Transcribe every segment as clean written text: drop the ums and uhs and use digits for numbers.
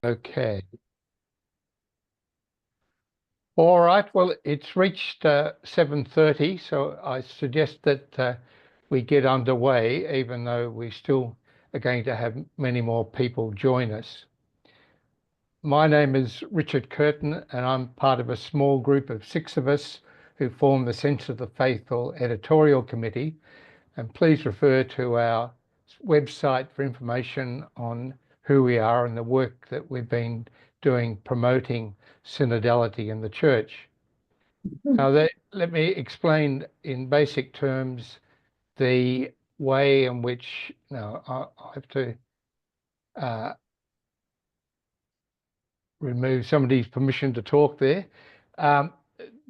Okay. All right. Well, it's reached 7:30, so I suggest that we get underway, even though we still are going to have many more people join us. My name is Richard Curtin, and I'm part of a small group of 6 of us who form the Sense of the Faithful editorial committee. And please refer to our website for information on who we are and the work that we've been doing promoting synodality in the church. Now, let me explain in basic terms the way in which, now I have to remove somebody's permission to talk there. The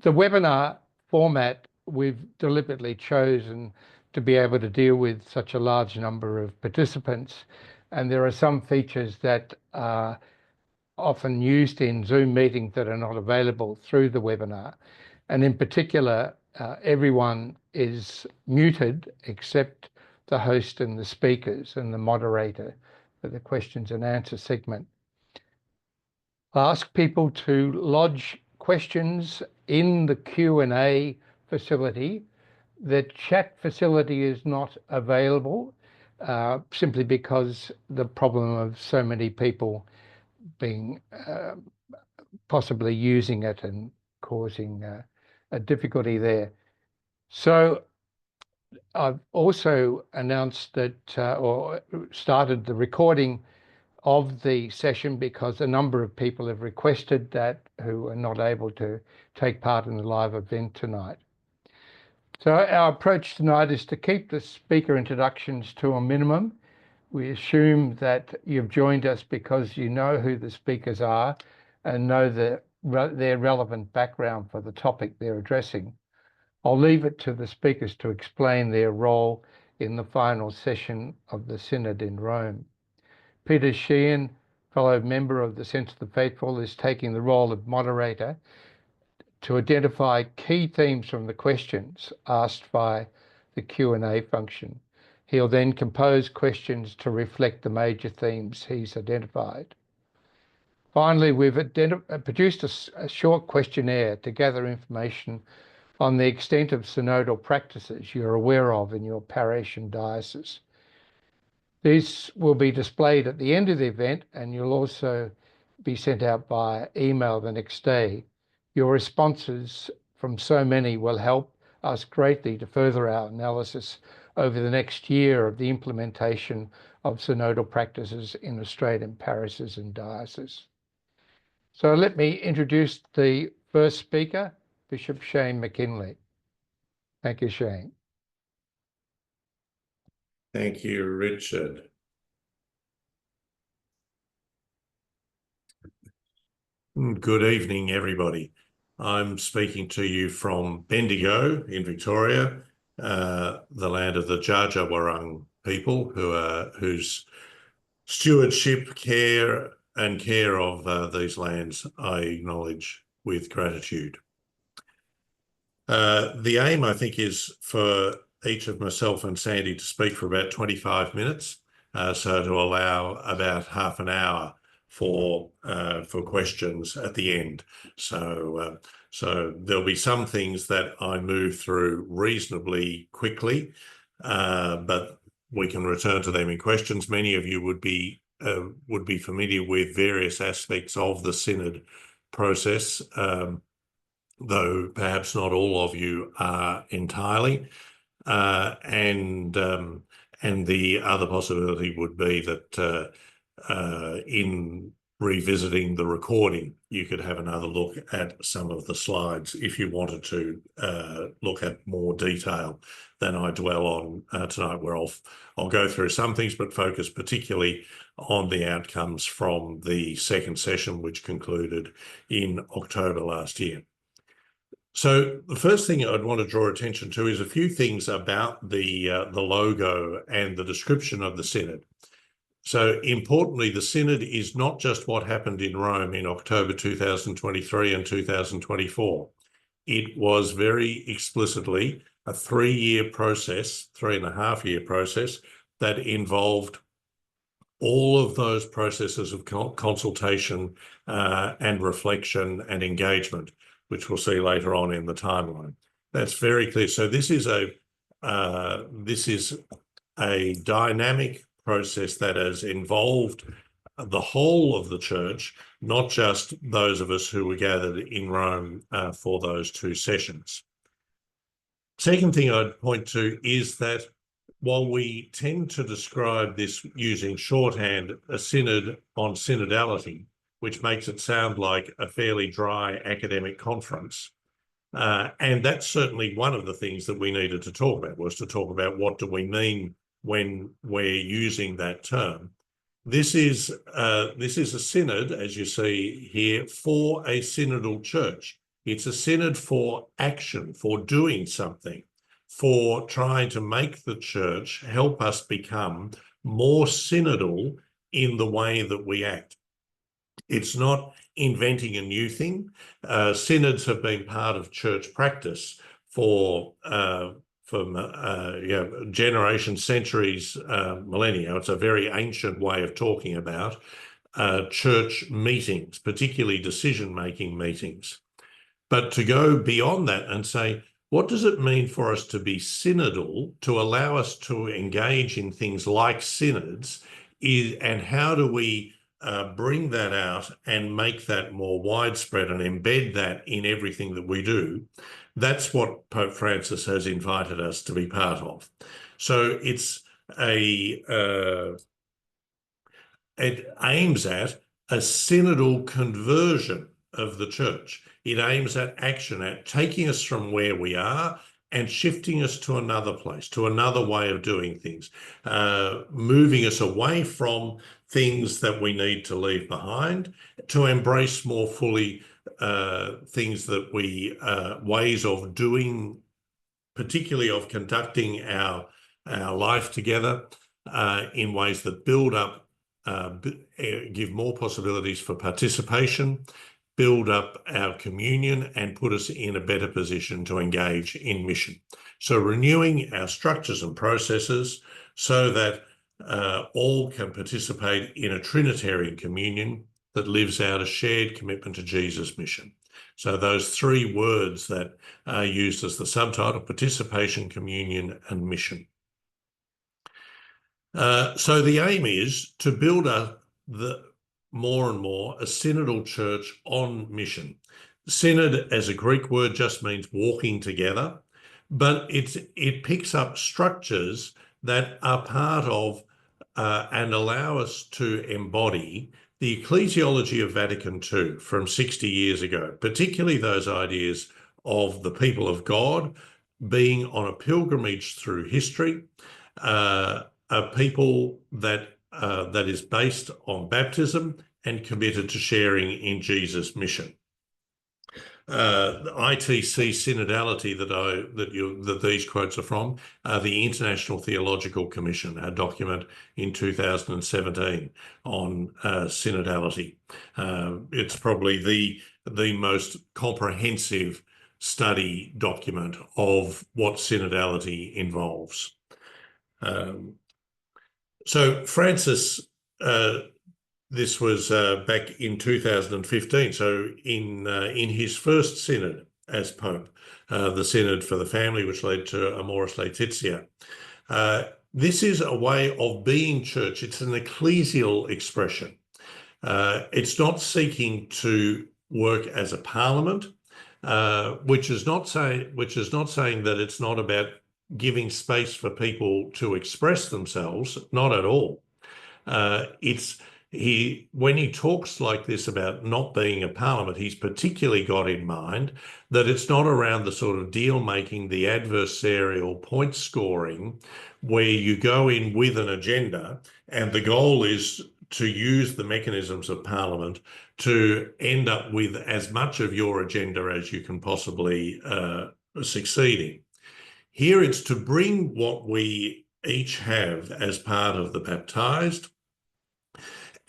webinar format, we've deliberately chosen to be able to deal with such a large number of participants. And there are some features that are often used in Zoom meetings that are not available through the webinar. And in particular, everyone is muted except the host and the speakers and the moderator for the questions and answer segment. I ask people to lodge questions in the Q&A facility. The chat facility is not available simply because the problem of so many people being possibly using it and causing a difficulty there. So I've also announced that or started the recording of the session because a number of people have requested that who are not able to take part in the live event tonight. So our approach tonight is to keep the speaker introductions to a minimum. We assume that you've joined us because you know who the speakers are and know their relevant background for the topic they're addressing. I'll leave it to the speakers to explain their role in the final session of the Synod in Rome. Peter Sheehan, fellow member of the Sense of the Faithful, is taking the role of moderator to identify key themes from the questions asked by the Q&A function. He'll then compose questions to reflect the major themes he's identified. Finally, we've produced a short questionnaire to gather information on the extent of synodal practices you're aware of in your parish and diocese. These will be displayed at the end of the event, and you'll also be sent out by email the next day. Your responses from so many will help us greatly to further our analysis over the next year of the implementation of synodal practices in Australian parishes and dioceses. So let me introduce the first speaker, Bishop Shane Mackinlay. Thank you, Shane. Thank you, Richard. Good evening, everybody. I'm speaking to you from Bendigo in Victoria, the land of the Dja people whose stewardship, care of these lands I acknowledge with gratitude. The aim, I think, is for each of myself and Sandie to speak for about 25 minutes, so to allow about half an hour for questions at the end. So there'll be some things that I move through reasonably quickly, but we can return to them in questions. Many of you would be familiar with various aspects of the Synod process, though perhaps not all of you are entirely. And the other possibility would be that in revisiting the recording, you could have another look at some of the slides if you wanted to look at more detail than I dwell on tonight, where I'll go through some things, but focus particularly on the outcomes from the second session, which concluded in October last year. So the first thing I'd want to draw attention to is a few things about the logo and the description of the Synod. So importantly, the Synod is not just what happened in Rome in October 2023 and 2024. It was very explicitly a 3-year process, 3.5-year process that involved all of those processes of consultation and reflection and engagement, which we'll see later on in the timeline. That's very clear. So this is a dynamic process that has involved the whole of the church, not just those of us who were gathered in Rome for those 2 sessions. Second thing I'd point to is that while we tend to describe this using shorthand, a synod on synodality, which makes it sound like a fairly dry academic conference, and that's certainly one of the things that we needed to talk about, was to talk about what do we mean when we're using that term. This is a synod, as you see here, for a synodal church. It's a synod for action, for doing something, for trying to make the church help us become more synodal in the way that we act. It's not inventing a new thing. Synods have been part of church practice for generations, centuries, millennia. It's a very ancient way of talking about church meetings, particularly decision-making meetings. But to go beyond that and say, what does it mean for us to be synodal, to allow us to engage in things like synods, and how do we bring that out and make that more widespread and embed that in everything that we do? That's what Pope Francis has invited us to be part of. So it aims at a synodal conversion of the church. It aims at action, at taking us from where we are and shifting us to another place, to another way of doing things, moving us away from things that we need to leave behind, to embrace more fully things that ways of doing, particularly of conducting our life together in ways that build up, give more possibilities for participation, build up our communion, and put us in a better position to engage in mission. So renewing our structures and processes so that all can participate in a Trinitarian communion that lives out a shared commitment to Jesus' mission. So those 3 words that are used as the subtitle: participation, communion, and mission. So the aim is to build up more and more a synodal church on mission. Synod, as a Greek word, just means walking together, but it picks up structures that are part of and allow us to embody the ecclesiology of Vatican II from 60 years ago, particularly those ideas of the people of God being on a pilgrimage through history, a people that is based on baptism and committed to sharing in Jesus' mission. The ITC synodality that these quotes are from, the International Theological Commission, a document in 2017 on synodality. It's probably the most comprehensive study document of what synodality involves. So Francis, this was back in 2015. So in his first synod as Pope, the Synod for the Family, which led to Amoris Laetitia, this is a way of being church. It's an ecclesial expression. It's not seeking to work as a parliament, which is not saying that it's not about giving space for people to express themselves. Not at all. When he talks like this about not being a parliament, he's particularly got in mind that it's not around the sort of deal making, the adversarial point scoring, where you go in with an agenda and the goal is to use the mechanisms of parliament to end up with as much of your agenda as you can possibly succeed in. Here it's to bring what we each have as part of the baptized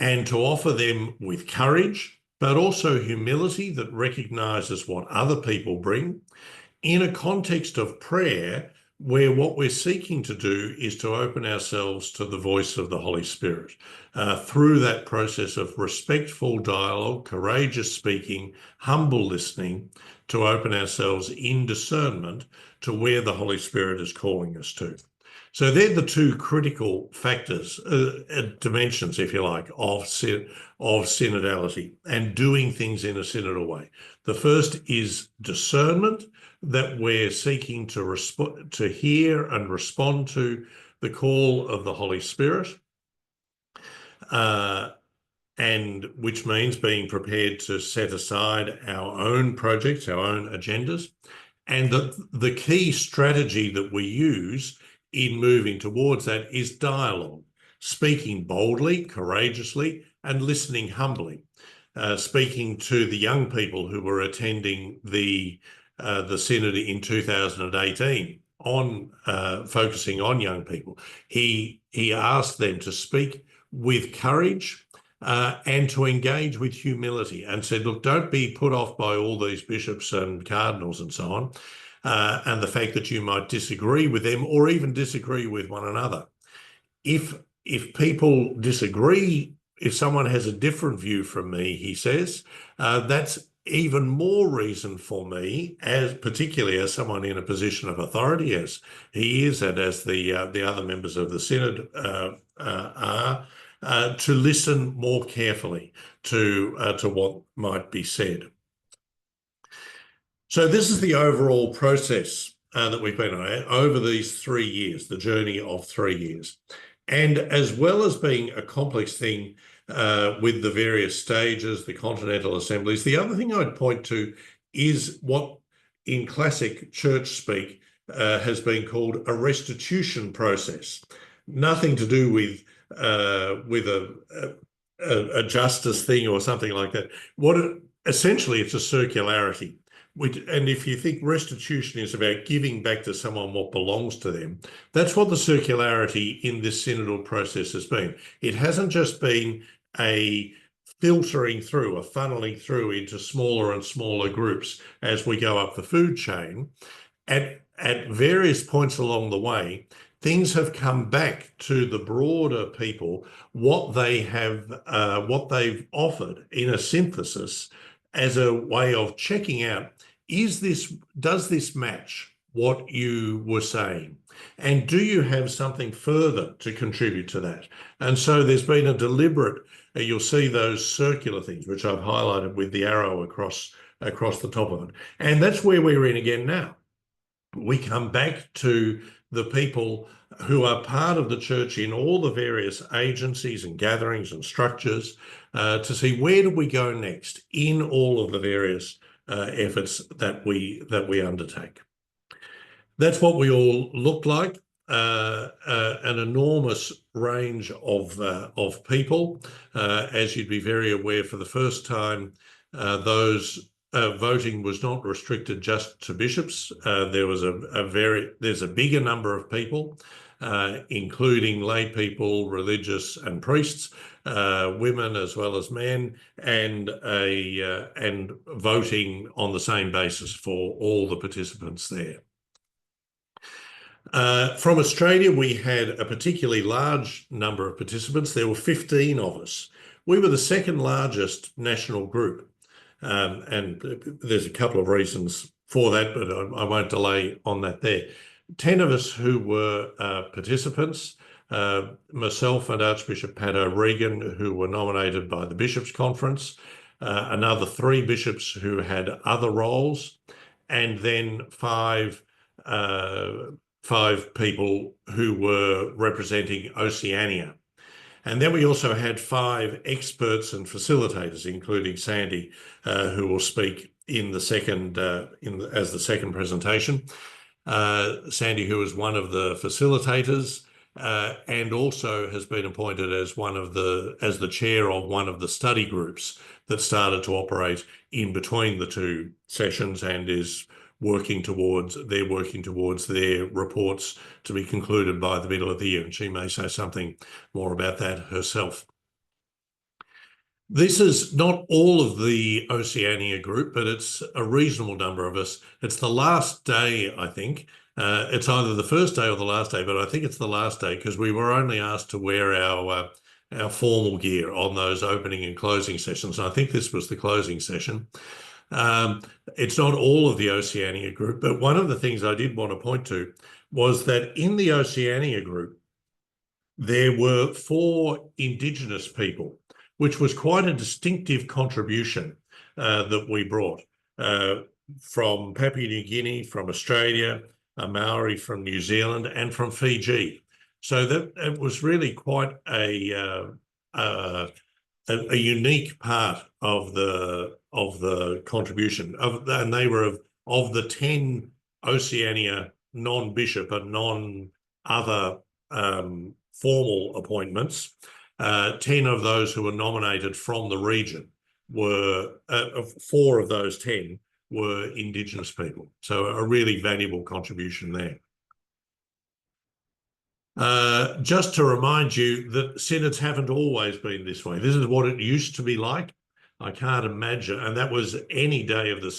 and to offer them with courage, but also humility that recognizes what other people bring in a context of prayer where what we're seeking to do is to open ourselves to the voice of the Holy Spirit through that process of respectful dialogue, courageous speaking, humble listening, to open ourselves in discernment to where the Holy Spirit is calling us to. So they're the two critical factors, dimensions, if you like, of synodality and doing things in a synodal way. The first is discernment, that we're seeking to hear and respond to the call of the Holy Spirit, and which means being prepared to set aside our own projects, our own agendas. And the key strategy that we use in moving towards that is dialogue, speaking boldly, courageously, and listening humbly. Speaking to the young people who were attending the Synod in 2018 on focusing on young people, he asked them to speak with courage and to engage with humility, and said, look, don't be put off by all these bishops and cardinals and so on, and the fact that you might disagree with them or even disagree with one another. If people disagree, if someone has a different view from me, he says, that's even more reason for me, particularly as someone in a position of authority, as he is, and as the other members of the Synod are, to listen more carefully to what might be said. So this is the overall process that we've been on over these 3 years, the journey of 3 years. And as well as being a complex thing with the various stages, the continental assemblies, the other thing I'd point to is what in classic church speak has been called a restitution process. Nothing to do with a justice thing or something like that. Essentially, it's a circularity. And if you think restitution is about giving back to someone what belongs to them, that's what the circularity in this synodal process has been. It hasn't just been a filtering through, a funneling through into smaller and smaller groups as we go up the food chain. At various points along the way, things have come back to the broader people, what they've offered in a synthesis as a way of checking out, does this match what you were saying? And do you have something further to contribute to that? And so there's been a deliberate, you'll see those circular things, which I've highlighted with the arrow across the top of it. And that's where we're in again now. We come back to the people who are part of the church in all the various agencies and gatherings and structures to see where do we go next in all of the various efforts that we undertake. That's what we all look like. An enormous range of people. As you'd be very aware, for the first time, voting was not restricted just to bishops. There's a bigger number of people, including lay people, religious and priests, women as well as men, and voting on the same basis for all the participants there. From Australia, we had a particularly large number of participants. There were 15 of us. We were the second largest national group. And there's a couple of reasons for that, but I won't delay on that there. 10 of us who were participants, myself and Archbishop Pat O'Regan, who were nominated by the Bishops' Conference, another 3 bishops who had other roles, and then five people who were representing Oceania. And then we also had 5 experts and facilitators, including Sandie, who will speak in the second as the second presentation. Sandie, who is one of the facilitators, and also has been appointed as as the chair of one of the study groups that started to operate in between the 2 sessions, and is working towards their reports to be concluded by the middle of the year, and she may say something more about that herself. This is not all of the Oceania group, but it's a reasonable number of us. It's the last day, I think, It's either the first day or the last day, but I think it's the last day because we were only asked to wear our formal gear on those opening and closing sessions. And I think this was the closing session. It's not all of the Oceania group, but one of the things I did want to point to was that in the Oceania group, there were 4 Indigenous people, which was quite a distinctive contribution that we brought from Papua New Guinea, from Australia, a Maori from New Zealand, and from Fiji. So that it was really quite a unique part of the contribution and they were of the 10 Oceania non-bishop and non-other formal appointments. 10 of those who were nominated from the region were 4 of those 10 were Indigenous people. So a really valuable contribution there. Just to remind you that synods haven't always been this way. This is what it used to be like. I can't imagine, and that was any day of the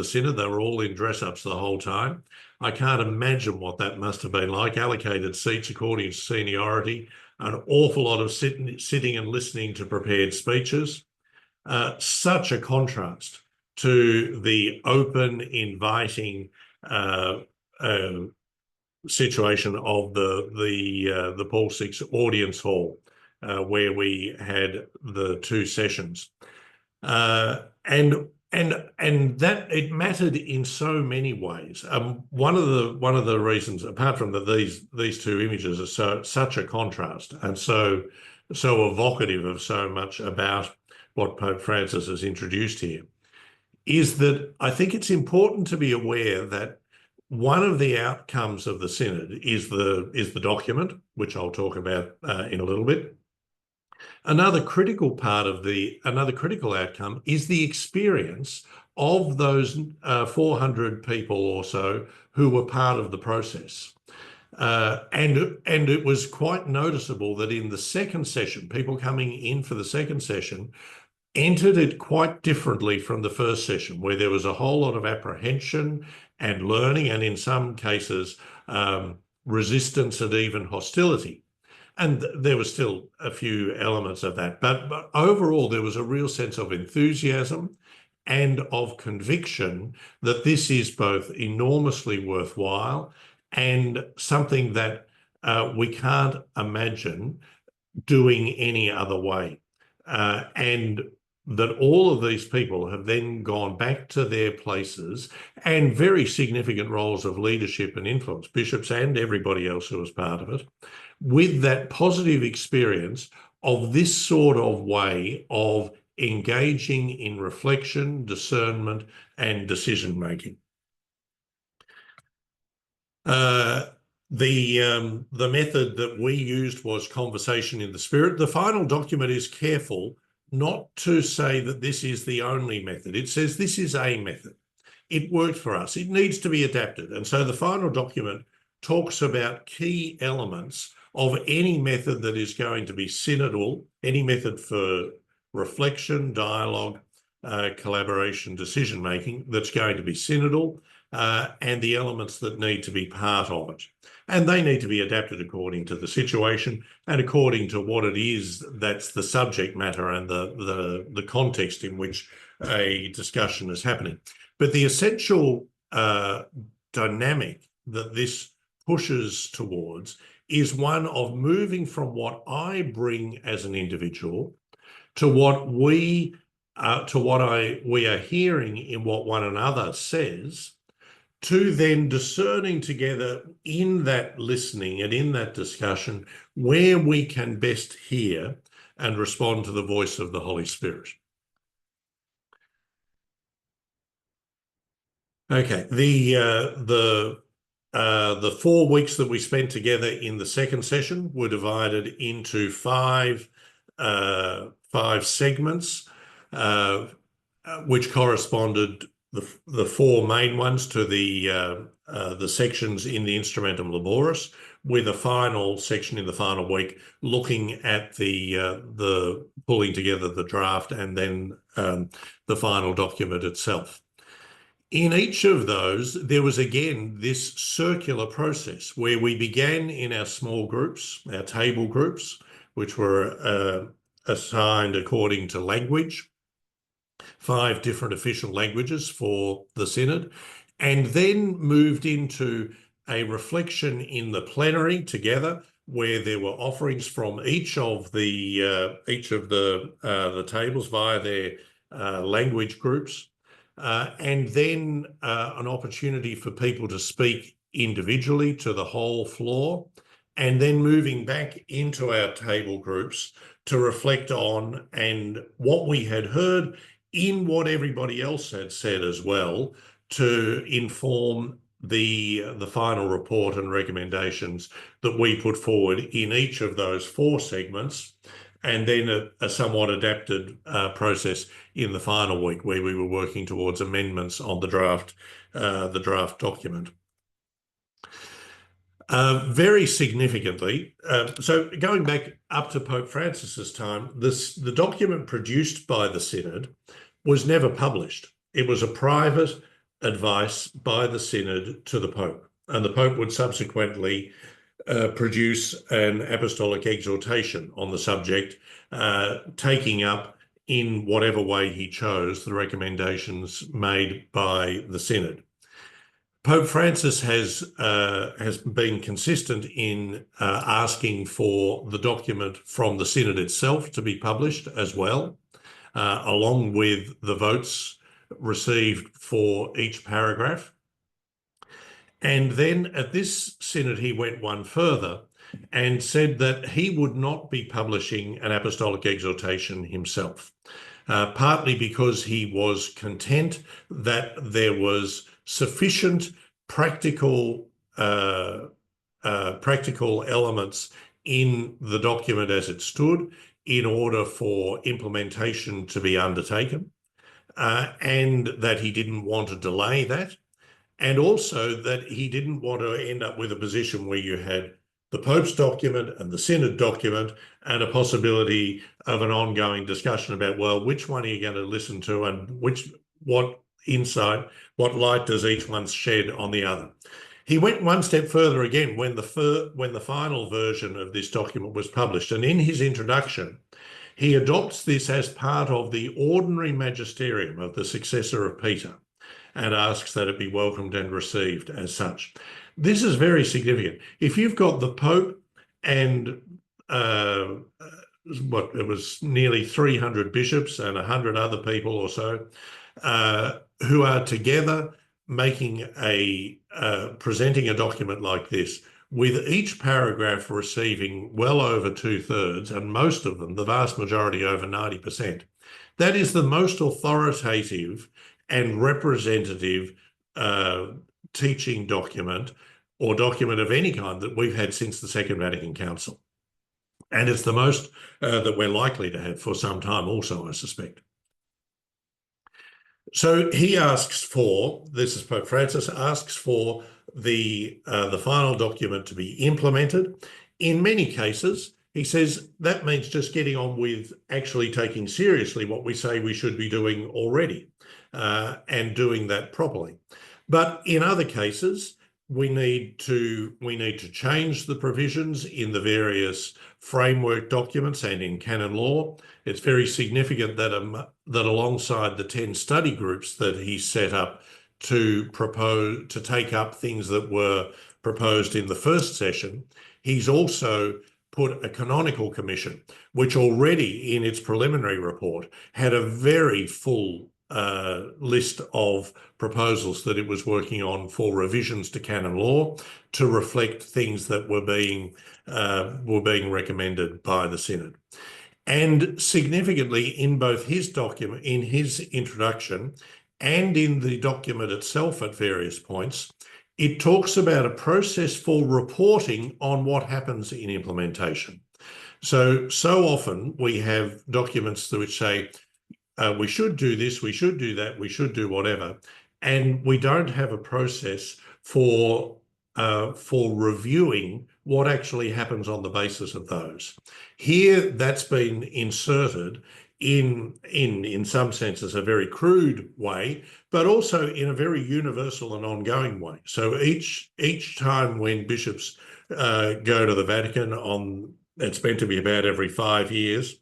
synod. They were all in dress-ups the whole time. I can't imagine what that must have been like. Allocated seats according to seniority, an awful lot of sitting and listening to prepared speeches. Such a contrast to the open, inviting situation of the Paul VI audience hall, where we had the 2 sessions, and that it mattered in so many ways. One of the reasons, apart from that, these 2 images are such a contrast and so evocative of so much about what Pope Francis has introduced here, is that I think it's important to be aware that one of the outcomes of the synod is the document, which I'll talk about in a little bit. Another critical outcome is the experience of those 400 people or so who were part of the process. And it was quite noticeable that in the second session, people coming in for the second session entered it quite differently from the first session, where there was a whole lot of apprehension and learning, and in some cases, resistance and even hostility. And there were still a few elements of that. But overall, there was a real sense of enthusiasm and of conviction that this is both enormously worthwhile and something that we can't imagine doing any other way. And that all of these people have then gone back to their places and very significant roles of leadership and influence, bishops and everybody else who was part of it, with that positive experience of this sort of way of engaging in reflection, discernment, and decision-making. The method that we used was conversation in the spirit. The final document is careful not to say that this is the only method. It says this is a method. It worked for us. It needs to be adapted. And so the final document talks about key elements of any method that is going to be synodal, any method for reflection, dialogue, collaboration, decision-making that's going to be synodal, and the elements that need to be part of it. And they need to be adapted according to the situation and according to what it is that's the subject matter and the context in which a discussion is happening. But the essential dynamic that this pushes towards is one of moving from what I bring as an individual to what we are hearing in what one another says, to then discerning together in that listening and in that discussion where we can best hear and respond to the voice of the Holy Spirit. Okay, the 4 weeks that we spent together in the second session were divided into five segments, which corresponded the 4 main ones to the sections in the Instrumentum Laboris, with a final section in the final week looking at the pulling together the draft and then the final document itself. In each of those, there was again this circular process where we began in our small groups, our table groups, which were assigned according to language, 5 different official languages for the Synod, and then moved into a reflection in the plenary together, where there were offerings from each of the tables via their language groups, and then an opportunity for people to speak individually to the whole floor, and then moving back into our table groups to reflect on and what we had heard in what everybody else had said as well, to inform the final report and recommendations that we put forward in each of those 4 segments, and then a somewhat adapted process in the final week where we were working towards amendments on the draft document. Very significantly, so going back up to Pope Francis's time, the document produced by the Synod was never published. It was a private advice by the Synod to the Pope, and the Pope would subsequently produce an apostolic exhortation on the subject, taking up in whatever way he chose the recommendations made by the Synod. Pope Francis has been consistent in asking for the document from the Synod itself to be published as well, along with the votes received for each paragraph. And then at this Synod, he went one further and said that he would not be publishing an apostolic exhortation himself, partly because he was content that there was sufficient practical elements in the document as it stood in order for implementation to be undertaken, and that he didn't want to delay that, and also that he didn't want to end up with a position where you had the Pope's document and the Synod document and a possibility of an ongoing discussion about, well, which one are you going to listen to, and what insight, what light does each one shed on the other. He went one step further again when the final version of this document was published, and in his introduction, he adopts this as part of the ordinary magisterium of the successor of Peter, and asks that it be welcomed and received as such. This is very significant. If you've got the Pope and it was nearly 300 bishops and 100 other people or so, who are together making presenting a document like this, with each paragraph receiving well over 2/3, and most of them, the vast majority, over 90%. That is the most authoritative and representative teaching document or document of any kind that we've had since the Second Vatican Council. And it's the most that we're likely to have for some time also, I suspect. So he asks for, this is Pope Francis, asks for the final document to be implemented. In many cases, he says that means just getting on with actually taking seriously what we say we should be doing already, and doing that properly. But in other cases, we need to change the provisions in the various framework documents and in canon law. It's very significant that alongside the 10 study groups that he set up to take up things that were proposed in the first session, he's also put a canonical commission, which already in its preliminary report had a very full list of proposals that it was working on for revisions to canon law to reflect things that were being recommended by the Synod. And significantly, in both his document, in his introduction, and in the document itself at various points, it talks about a process for reporting on what happens in implementation. So often we have documents which say, we should do this, we should do that, we should do whatever, and we don't have a process for reviewing what actually happens on the basis of those. Here, that's been inserted in some senses a very crude way, but also in a very universal and ongoing way. So each time when bishops go to the Vatican it's meant to be about every 5 years,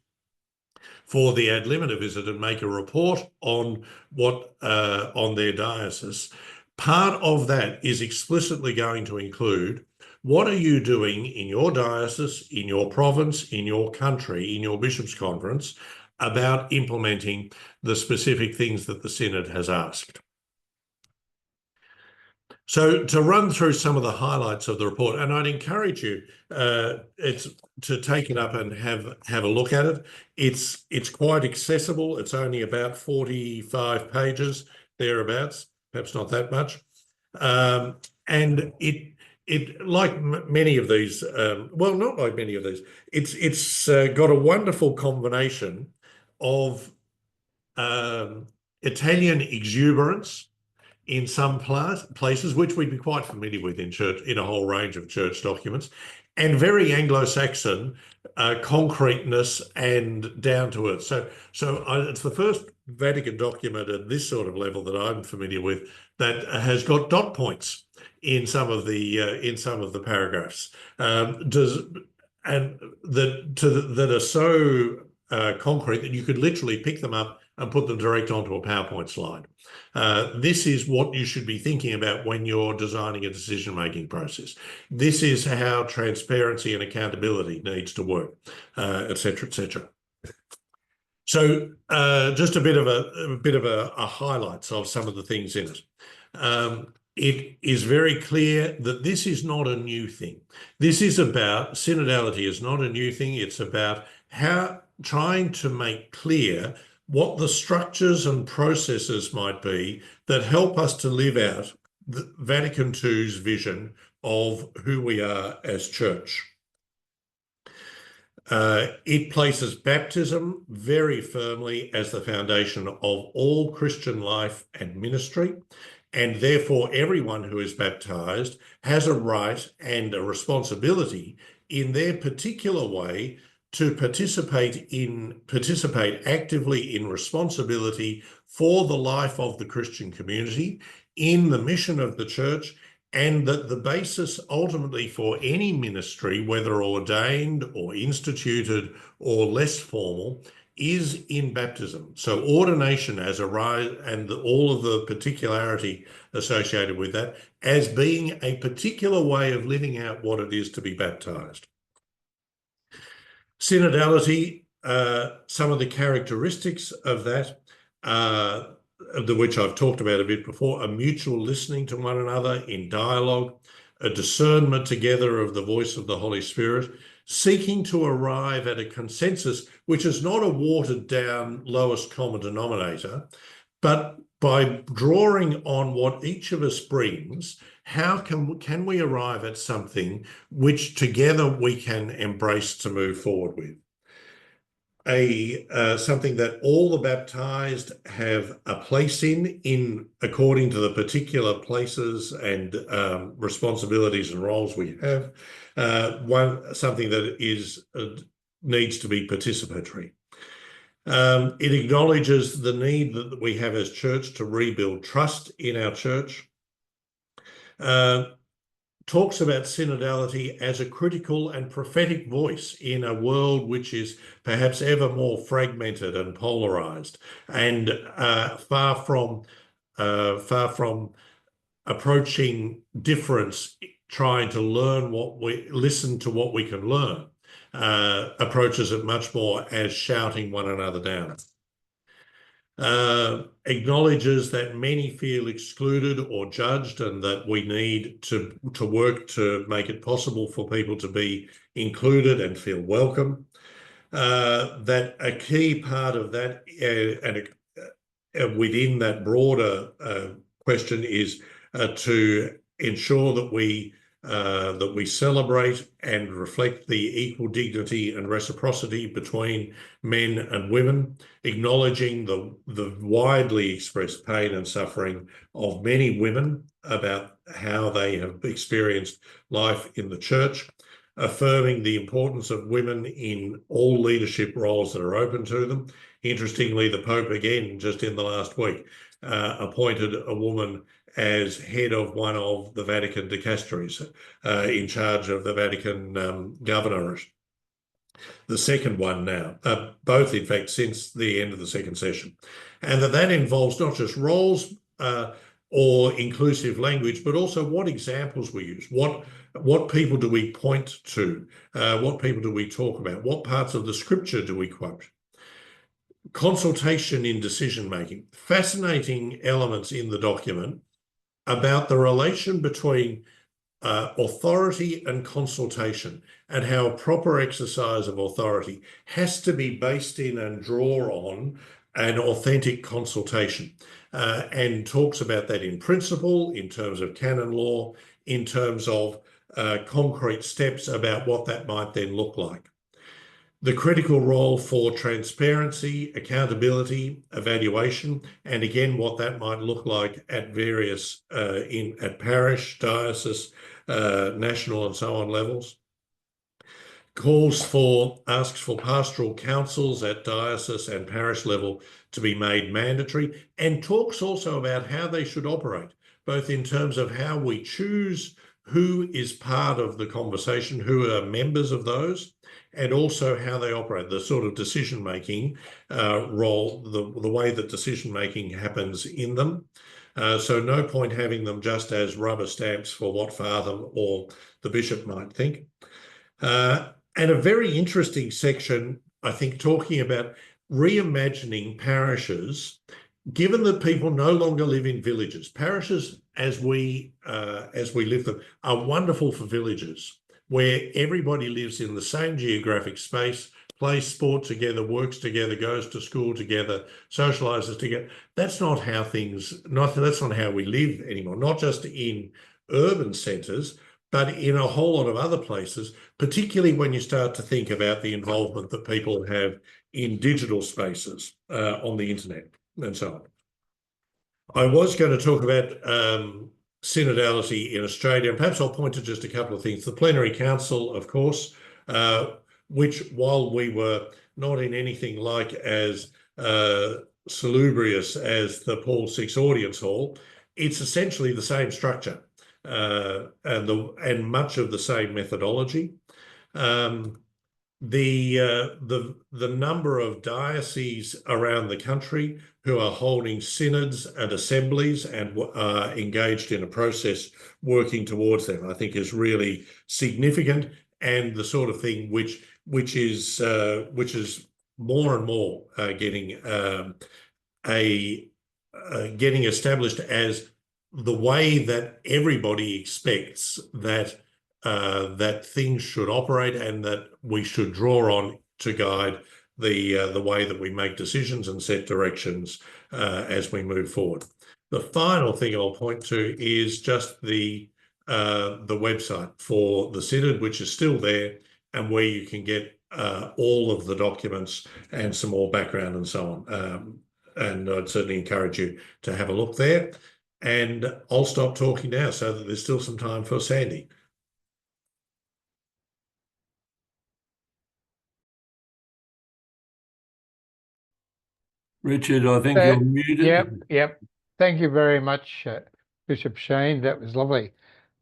for the ad limina visit and make a report on on their diocese. Part of that is explicitly going to include, what are you doing in your diocese, in your province, in your country, in your bishops' conference about implementing the specific things that the Synod has asked? So to run through some of the highlights of the report, and I'd encourage you to take it up and have a look at it. It's quite accessible. It's only about 45 pages, thereabouts, perhaps not that much. And it like many of these, well, not like many of these, it's got a wonderful combination of Italian exuberance in some places, which we'd be quite familiar with in church, in a whole range of church documents, and very Anglo-Saxon concreteness and down to earth. So it's the first Vatican document at this sort of level that I'm familiar with that has got dot points in some of the paragraphs, that are so concrete that you could literally pick them up and put them direct onto a PowerPoint slide. This is what you should be thinking about when you're designing a decision-making process. This is how transparency and accountability needs to work, et cetera, et cetera. So just a bit of a highlights of some of the things in it. It is very clear that this is not a new thing. This is about, synodality is not a new thing. It's about trying to make clear what the structures and processes might be that help us to live out the Vatican II's vision of who we are as church. It places baptism very firmly as the foundation of all Christian life and ministry, and therefore everyone who is baptized has a right and a responsibility in their particular way to participate actively in responsibility for the life of the Christian community, in the mission of the church, and that the basis ultimately for any ministry, whether ordained or instituted or less formal, is in baptism. So ordination as a right, and all of the particularity associated with that, as being a particular way of living out what it is to be baptized. Synodality, some of the characteristics of that, which I've talked about a bit before, a mutual listening to one another in dialogue, a discernment together of the voice of the Holy Spirit, seeking to arrive at a consensus, which is not a watered down lowest common denominator, but by drawing on what each of us brings, how can we arrive at something which together we can embrace to move forward with? Something that all the baptized have a place in according to the particular places and responsibilities and roles we have. Something that needs to be participatory. It acknowledges the need that we have as church to rebuild trust in our church. Talks about synodality as a critical and prophetic voice in a world which is perhaps ever more fragmented and polarized, and far from approaching difference, trying to listen to what we can learn, approaches it much more as shouting one another down. Acknowledges that many feel excluded or judged, and that we need to work to make it possible for people to be included and feel welcome. That a key part of that, and within that broader question, is to ensure that we celebrate and reflect the equal dignity and reciprocity between men and women, acknowledging the widely expressed pain and suffering of many women about how they have experienced life in the church, affirming the importance of women in all leadership roles that are open to them. Interestingly, the Pope, again, just in the last week, appointed a woman as head of one of the Vatican dicasteries, in charge of the Vatican governorate. The second one now, both in fact since the end of the second session. And that involves not just roles or inclusive language, but also what examples we use, what people do we point to, what people do we talk about, what parts of the scripture do we quote. Consultation in decision-making, fascinating elements in the document about the relation between authority and consultation, and how a proper exercise of authority has to be based in and draw on an authentic consultation, and talks about that in principle, in terms of canon law, in terms of concrete steps about what that might then look like. The critical role for transparency, accountability, evaluation, and again, what that might look like at various, at parish, diocese, national and so on levels. Asks for pastoral councils at diocese and parish level to be made mandatory, and talks also about how they should operate, both in terms of how we choose who is part of the conversation, who are members of those, and also how they operate, the sort of decision-making role, the way that decision-making happens in them. So no point having them just as rubber stamps for what Father or the Bishop might think. And a very interesting section, I think, talking about reimagining parishes, given that people no longer live in villages. Parishes, as we live them, are wonderful for villages, where everybody lives in the same geographic space, plays sport together, works together, goes to school together, socializes together. That's not how that's not how we live anymore, not just in urban centres, but in a whole lot of other places, particularly when you start to think about the involvement that people have in digital spaces, on the internet and so on. I was going to talk about synodality in Australia, and perhaps I'll point to just a couple of things. The Plenary Council, of course, which, while we were not in anything like as salubrious as the Paul VI Audience Hall, it's essentially the same structure and much of the same methodology. The number of dioceses around the country who are holding synods and assemblies and are engaged in a process working towards them, I think, is really significant, and the sort of thing which is more and more getting established as the way that everybody expects that things should operate, and that we should draw on to guide the way that we make decisions and set directions as we move forward. The final thing I'll point to is just the website for the Synod, which is still there, and where you can get all of the documents and some more background and so on. And I'd certainly encourage you to have a look there. And I'll stop talking now so that there's still some time for Sandie. Richard, I think you're muted. Yep. Thank you very much, Bishop Shane. That was lovely.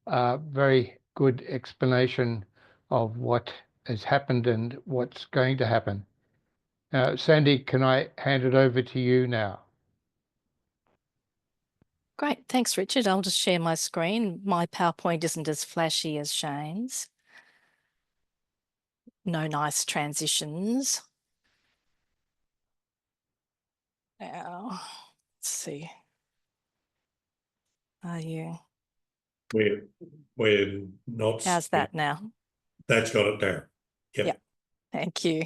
Very good explanation of what has happened and what's going to happen. Sandie, can I hand it over to you now? Great, thanks, Richard. I'll just share my screen. My PowerPoint isn't as flashy as Shane's. No nice transitions. Now, let's see. Are you? We're not. How's that now? That's got it down. Yep. Thank you.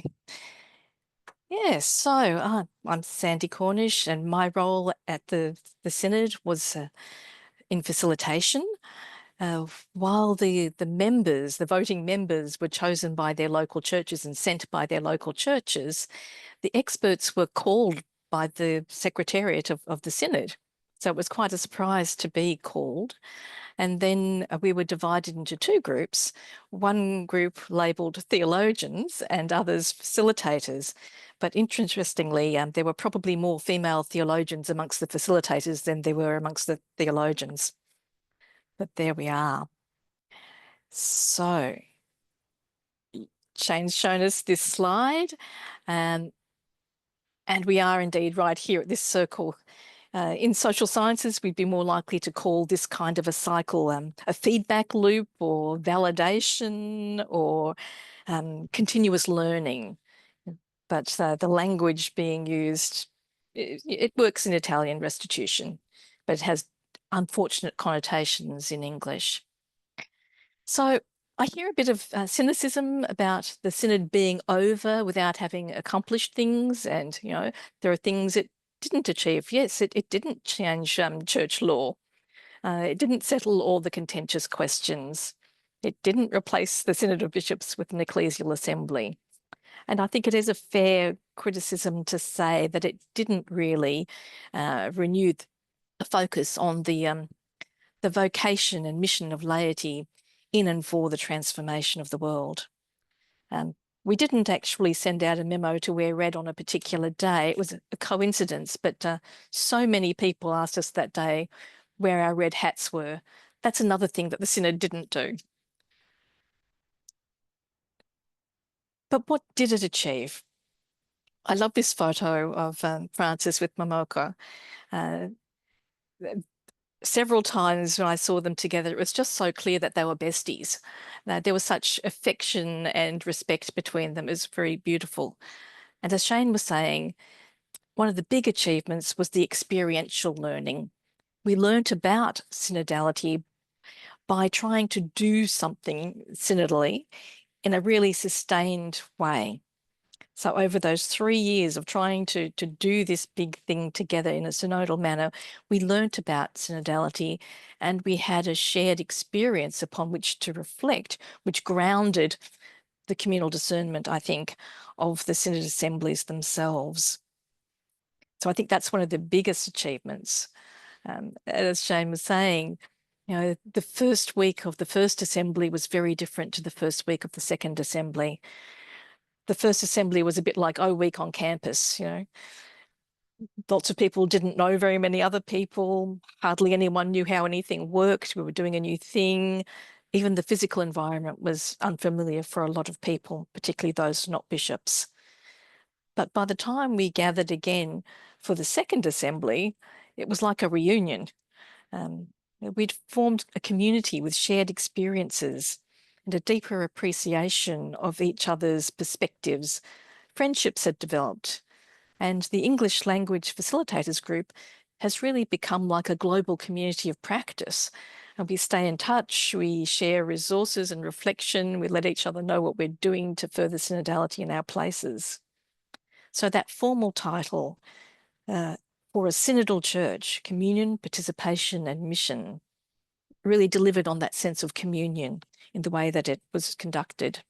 Yes, so I'm Sandie Cornish, and my role at the Synod was in facilitation. While the members, the voting members, were chosen by their local churches and sent by their local churches, the experts were called by the Secretariat of the Synod. So it was quite a surprise to be called. And then we were divided into two groups, one group labelled theologians and others facilitators. But interestingly, there were probably more female theologians amongst the facilitators than there were amongst the theologians. But there we are. So Shane's shown us this slide, and we are indeed right here at this circle. In social sciences, we'd be more likely to call this kind of a cycle a feedback loop or validation or continuous learning. But the language being used, it works in Italian, restitution, but it has unfortunate connotations in English. So I hear a bit of cynicism about the Synod being over without having accomplished things, and, you know, there are things it didn't achieve. Yes, it didn't change church law. It didn't settle all the contentious questions. It didn't replace the Synod of Bishops with an ecclesial assembly. And I think it is a fair criticism to say that it didn't really renew the focus on the vocation and mission of laity in and for the transformation of the world. We didn't actually send out a memo to wear red on a particular day. It was a coincidence, but so many people asked us that day where our red hats were. That's another thing that the Synod didn't do. But what did it achieve? I love this photo of Francis with Momoka. Several times when I saw them together, it was just so clear that they were besties. There was such affection and respect between them. It was very beautiful. And as Shane was saying, one of the big achievements was the experiential learning. We learnt about synodality by trying to do something synodally in a really sustained way. So over those 3 years of trying to do this big thing together in a synodal manner, we learnt about synodality, and we had a shared experience upon which to reflect, which grounded the communal discernment, I think, of the synod assemblies themselves. So I think that's one of the biggest achievements. As Shane was saying, you know, the first week of the first assembly was very different to the first week of the second assembly. The first assembly was a bit like O Week on campus, you know. Lots of people didn't know very many other people. Hardly anyone knew how anything worked. We were doing a new thing. Even the physical environment was unfamiliar for a lot of people, particularly those not bishops. But by the time we gathered again for the second assembly, it was like a reunion. We'd formed a community with shared experiences and a deeper appreciation of each other's perspectives. Friendships had developed, and the English language facilitators group has really become like a global community of practice. And we stay in touch, we share resources and reflection, we let each other know what we're doing to further synodality in our places. So that formal title for a synodal church, communion, participation and mission, really delivered on that sense of communion in the way that it was conducted.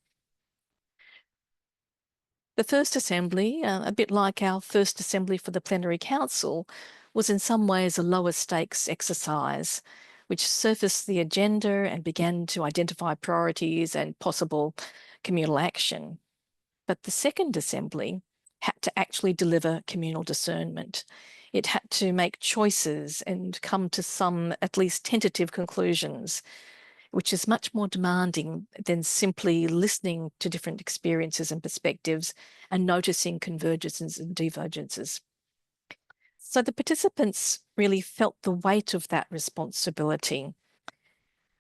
The first assembly, a bit like our first assembly for the plenary council, was in some ways a lower stakes exercise, which surfaced the agenda and began to identify priorities and possible communal action. But the second assembly had to actually deliver communal discernment. It had to make choices and come to some at least tentative conclusions, which is much more demanding than simply listening to different experiences and perspectives and noticing convergences and divergences. So the participants really felt the weight of that responsibility.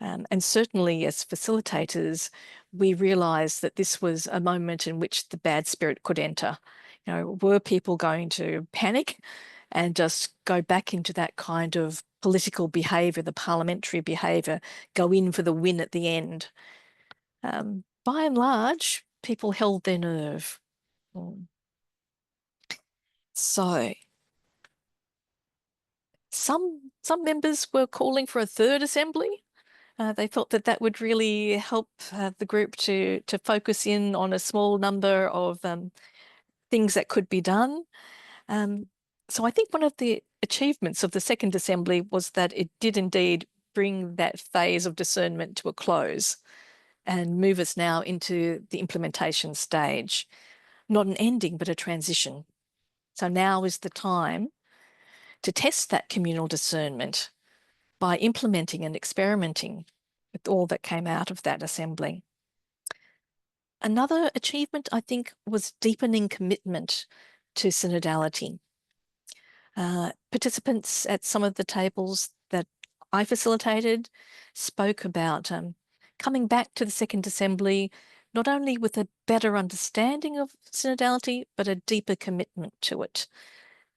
And certainly as facilitators, we realised that this was a moment in which the bad spirit could enter. You know, were people going to panic and just go back into that kind of political behaviour, the parliamentary behaviour, go in for the win at the end? By and large, people held their nerve. So some members were calling for a third assembly. They thought that that would really help the group to focus in on a small number of things that could be done. So I think one of the achievements of the Second Assembly was that it did indeed bring that phase of discernment to a close and move us now into the implementation stage. Not an ending, but a transition. So now is the time to test that communal discernment by implementing and experimenting with all that came out of that assembly. Another achievement, I think, was deepening commitment to synodality. Participants at some of the tables that I facilitated spoke about coming back to the Second Assembly, not only with a better understanding of synodality, but a deeper commitment to it.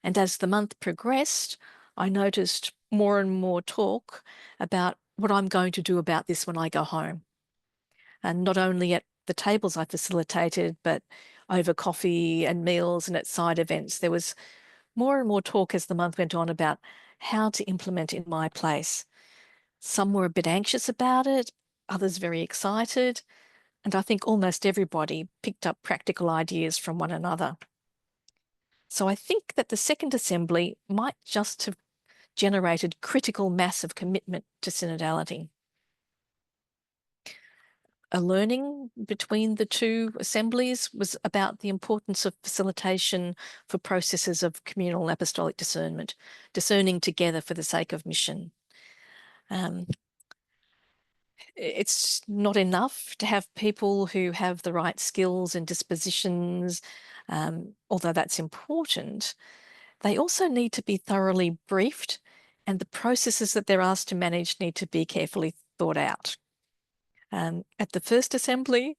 And as the month progressed, I noticed more and more talk about what I'm going to do about this when I go home. And not only at the tables I facilitated, but over coffee and meals and at side events, there was more and more talk as the month went on about how to implement in my place. Some were a bit anxious about it, others very excited, and I think almost everybody picked up practical ideas from one another. So I think that the Second Assembly might just have generated critical mass of commitment to synodality. A learning between the two assemblies was about the importance of facilitation for processes of communal apostolic discernment, discerning together for the sake of mission. It's not enough to have people who have the right skills and dispositions, although that's important. They also need to be thoroughly briefed, and the processes that they're asked to manage need to be carefully thought out. At the first assembly,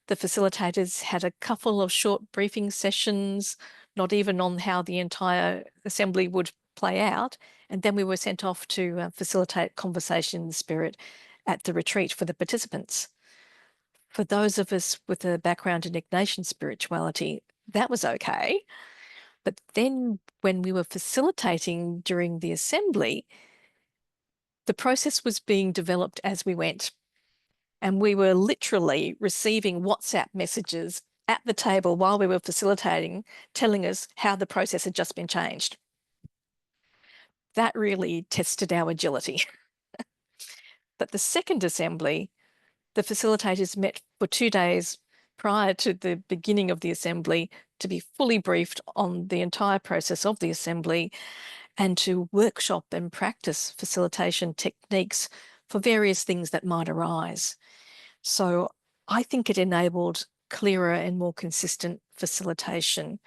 the facilitators had a couple of short briefing sessions, not even on how the entire assembly would play out, and then we were sent off to facilitate conversation in the spirit at the retreat for the participants. For those of us with a background in Ignatian spirituality, that was okay. But then when we were facilitating during the assembly, the process was being developed as we went. And we were literally receiving WhatsApp messages at the table while we were facilitating, telling us how the process had just been changed. That really tested our agility. But the second assembly, the facilitators met for 2 days prior to the beginning of the assembly to be fully briefed on the entire process of the assembly and to workshop and practice facilitation techniques for various things that might arise. So I think it enabled clearer and more consistent facilitation.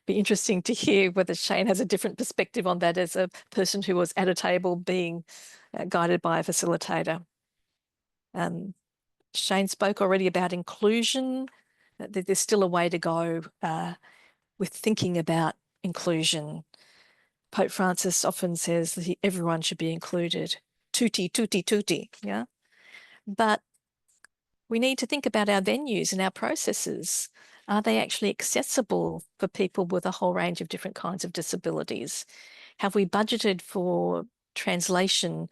Be interesting to hear whether Shane has a different perspective on that as a person who was at a table being guided by a facilitator. Shane spoke already about inclusion. There's still a way to go with thinking about inclusion. Pope Francis often says that everyone should be included. Tutti, tutti, tutti, yeah? But we need to think about our venues and our processes. Are they actually accessible for people with a whole range of different kinds of disabilities? Have we budgeted for translation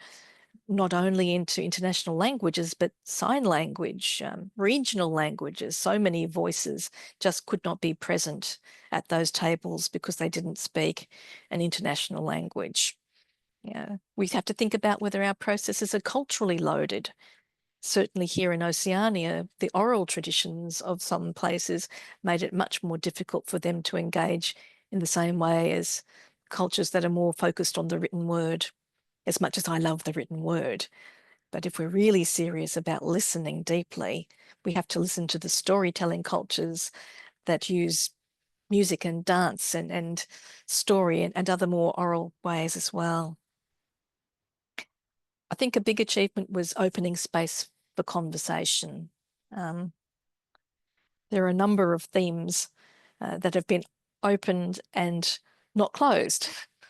not only into international languages, but sign language, regional languages? So many voices just could not be present at those tables because they didn't speak an international language. Yeah, we have to think about whether our processes are culturally loaded. Certainly here in Oceania, the oral traditions of some places made it much more difficult for them to engage in the same way as cultures that are more focused on the written word, as much as I love the written word. But if we're really serious about listening deeply, we have to listen to the storytelling cultures that use music and dance and story and other more oral ways as well. I think a big achievement was opening space for conversation. There are a number of themes that have been opened and not closed.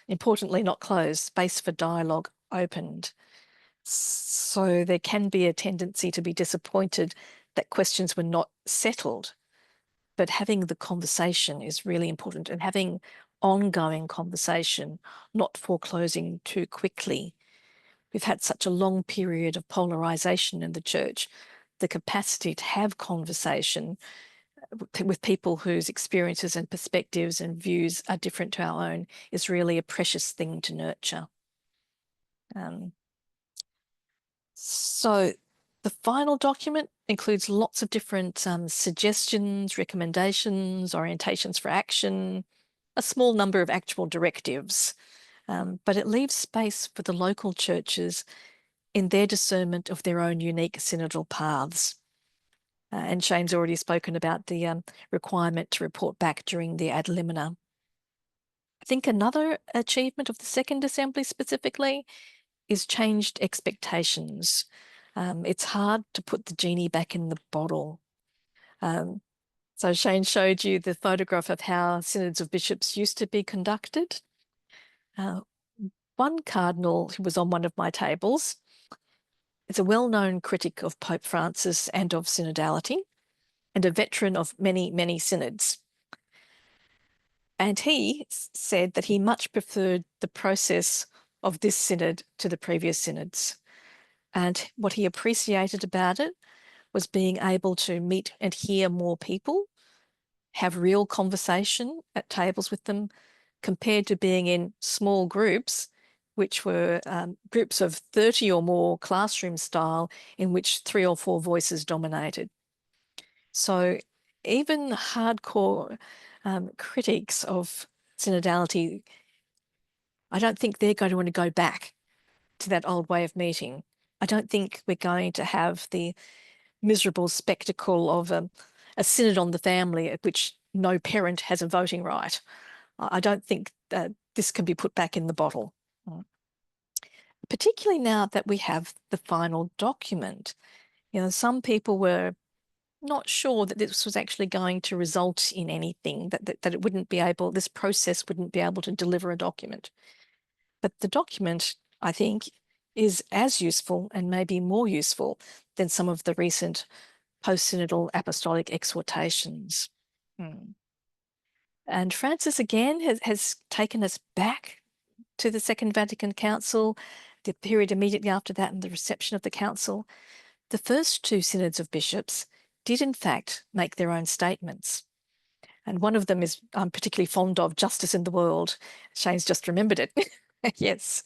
Importantly, not closed, space for dialogue opened. So there can be a tendency to be disappointed that questions were not settled, but having the conversation is really important, and having ongoing conversation, not foreclosing too quickly. We've had such a long period of polarization in the church. The capacity to have conversation with people whose experiences and perspectives and views are different to our own is really a precious thing to nurture. So the final document includes lots of different suggestions, recommendations, orientations for action, a small number of actual directives, but it leaves space for the local churches in their discernment of their own unique synodal paths. And Shane's already spoken about the requirement to report back during the ad limina. I think another achievement of the Second Assembly specifically is changed expectations. It's hard to put the genie back in the bottle. So Shane showed you the photograph of how synods of bishops used to be conducted. One cardinal who was on one of my tables is a well-known critic of Pope Francis and of synodality, and a veteran of many, many synods. And he said that he much preferred the process of this synod to the previous synods. And what he appreciated about it was being able to meet and hear more people, have real conversation at tables with them, compared to being in small groups, which were groups of 30 or more classroom style, in which 3 or 4 voices dominated. So even hardcore critics of synodality, I don't think they're going to want to go back to that old way of meeting. I don't think we're going to have the miserable spectacle of a synod on the family at which no parent has a voting right. I don't think that this can be put back in the bottle, particularly now that we have the final document. You know, some people were not sure that this was actually going to result in anything, that it wouldn't be able, this process wouldn't be able to deliver a document. But the document, I think, is as useful and maybe more useful than some of the recent post-synodal apostolic exhortations. And Francis, again, has taken us back to the Second Vatican Council, the period immediately after that and the reception of the council. The first 2 synods of bishops did in fact make their own statements. And one of them is I'm particularly fond of, Justice in the World. Shane's just remembered it. Yes.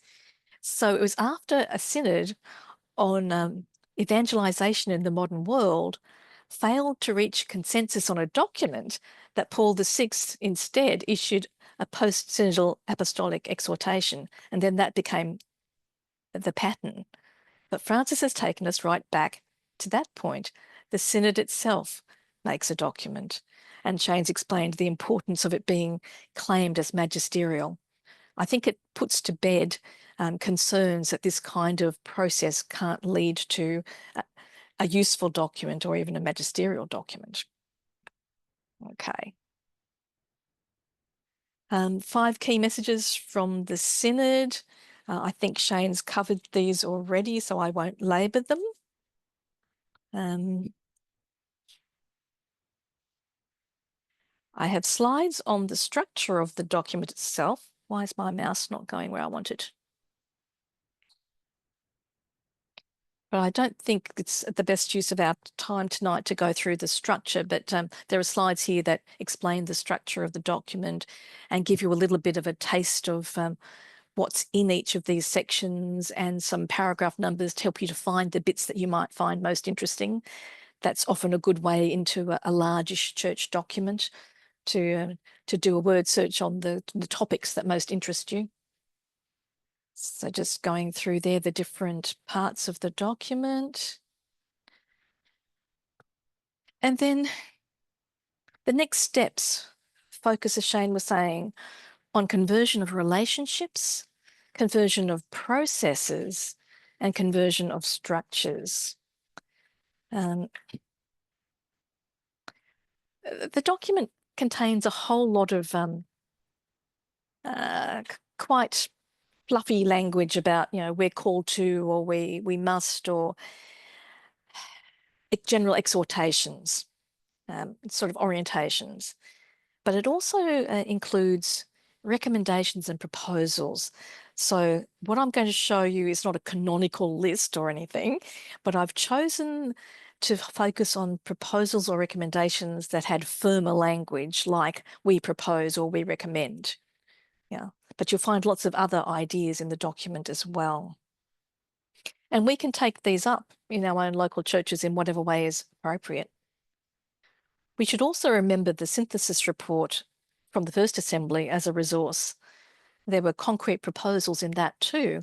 So it was after a synod on evangelization in the modern world failed to reach consensus on a document that Paul VI instead issued a post-synodal apostolic exhortation. And then that became the pattern. But Francis has taken us right back to that point. The synod itself makes a document, and Shane's explained the importance of it being claimed as magisterial. I think it puts to bed concerns that this kind of process can't lead to a useful document or even a magisterial document. Okay. 5 key messages from the synod. I think Shane's covered these already, so I won't labour them. I have slides on the structure of the document itself. Why is my mouse not going where I want it? But I don't think it's the best use of our time tonight to go through the structure, but there are slides here that explain the structure of the document and give you a little bit of a taste of what's in each of these sections, and some paragraph numbers to help you to find the bits that you might find most interesting. That's often a good way into a largish church document to do a word search on the topics that most interest you. So just going through there, the different parts of the document. And then the next steps focus, as Shane was saying, on conversion of relationships, conversion of processes, and conversion of structures. The document contains a whole lot of quite fluffy language about, you know, we're called to, or we must, or general exhortations, sort of orientations. But it also includes recommendations and proposals. So what I'm going to show you is not a canonical list or anything, but I've chosen to focus on proposals or recommendations that had firmer language like we propose or we recommend. Yeah, but you'll find lots of other ideas in the document as well. And we can take these up in our own local churches in whatever way is appropriate. We should also remember the synthesis report from the First Assembly as a resource. There were concrete proposals in that too.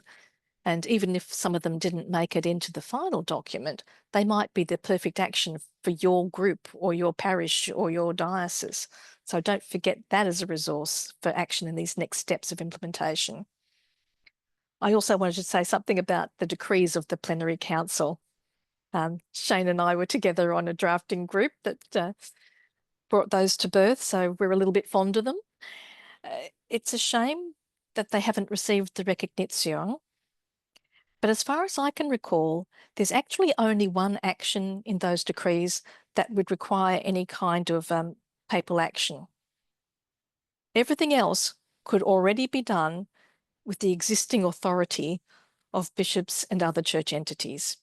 And even if some of them didn't make it into the final document, they might be the perfect action for your group or your parish or your diocese. So don't forget that as a resource for action in these next steps of implementation. I also wanted to say something about the decrees of the plenary council. Shane and I were together on a drafting group that brought those to birth, so we're a little bit fond of them. It's a shame that they haven't received the recognition. But as far as I can recall, there's actually only one action in those decrees that would require any kind of papal action. Everything else could already be done with the existing authority of bishops and other church entities.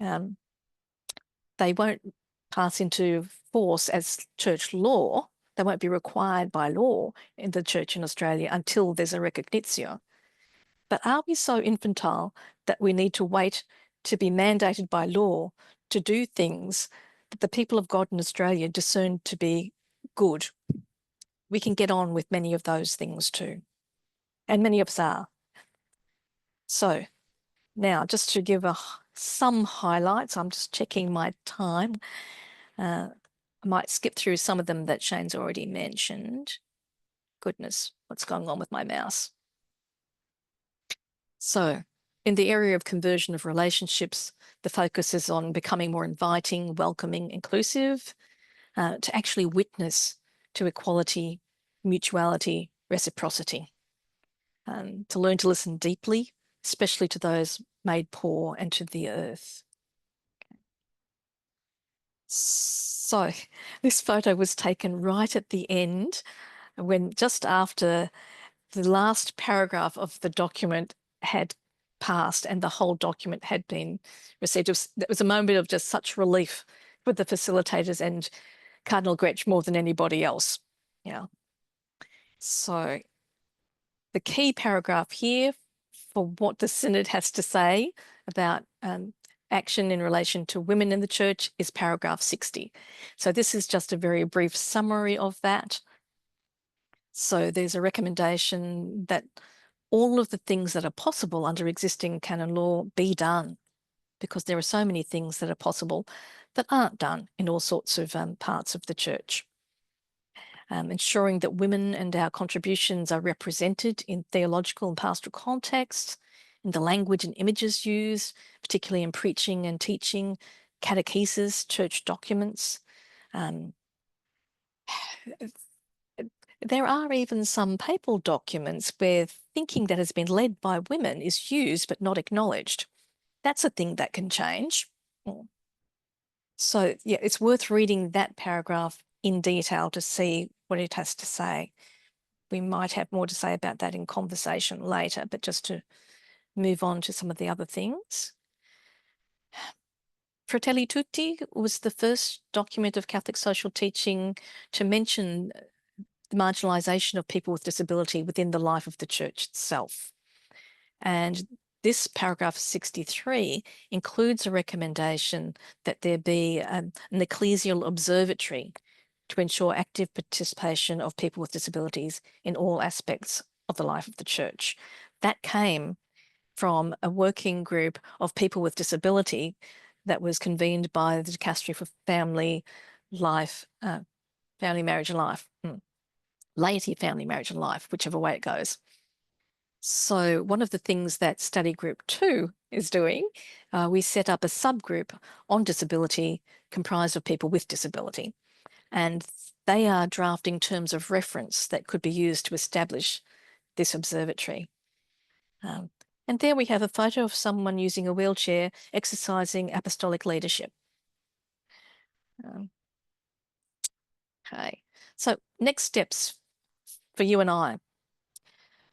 They won't pass into force as church law. They won't be required by law in the church in Australia until there's a recognition. But are we so infantile that we need to wait to be mandated by law to do things that the people of God in Australia discern to be good? We can get on with many of those things too. And many of us are. So now, just to give some highlights, I'm just checking my time. I might skip through some of them that Shane's already mentioned. Goodness, what's going on with my mouse? So in the area of conversion of relationships, the focus is on becoming more inviting, welcoming, inclusive, to actually witness to equality, mutuality, reciprocity, to learn to listen deeply, especially to those made poor and to the earth. So this photo was taken right at the end, when just after the last paragraph of the document had passed and the whole document had been received. It was a moment of just such relief for the facilitators and Cardinal Gretsch more than anybody else. Yeah. So the key paragraph here for what the Synod has to say about action in relation to women in the church is paragraph 60. So this is just a very brief summary of that. So there's a recommendation that all of the things that are possible under existing canon law be done, because there are so many things that are possible that aren't done in all sorts of parts of the church. Ensuring that women and our contributions are represented in theological and pastoral contexts, in the language and images used, particularly in preaching and teaching, catechesis, church documents. There are even some papal documents where thinking that has been led by women is used but not acknowledged. That's a thing that can change. So yeah, it's worth reading that paragraph in detail to see what it has to say. We might have more to say about that in conversation later, but just to move on to some of the other things. Fratelli Tutti was the first document of Catholic social teaching to mention the marginalisation of people with disability within the life of the church itself. And this paragraph 63 includes a recommendation that there be an ecclesial observatory to ensure active participation of people with disabilities in all aspects of the life of the church. That came from a working group of people with disability that was convened by the Dicastery for Family, Life, Family, Marriage and Life, Laity, Family, Marriage and Life, whichever way it goes. So one of the things that Study Group 2 is doing, we set up a subgroup on disability comprised of people with disability. And they are drafting terms of reference that could be used to establish this observatory. And there we have a photo of someone using a wheelchair exercising apostolic leadership. Okay, so next steps for you and I.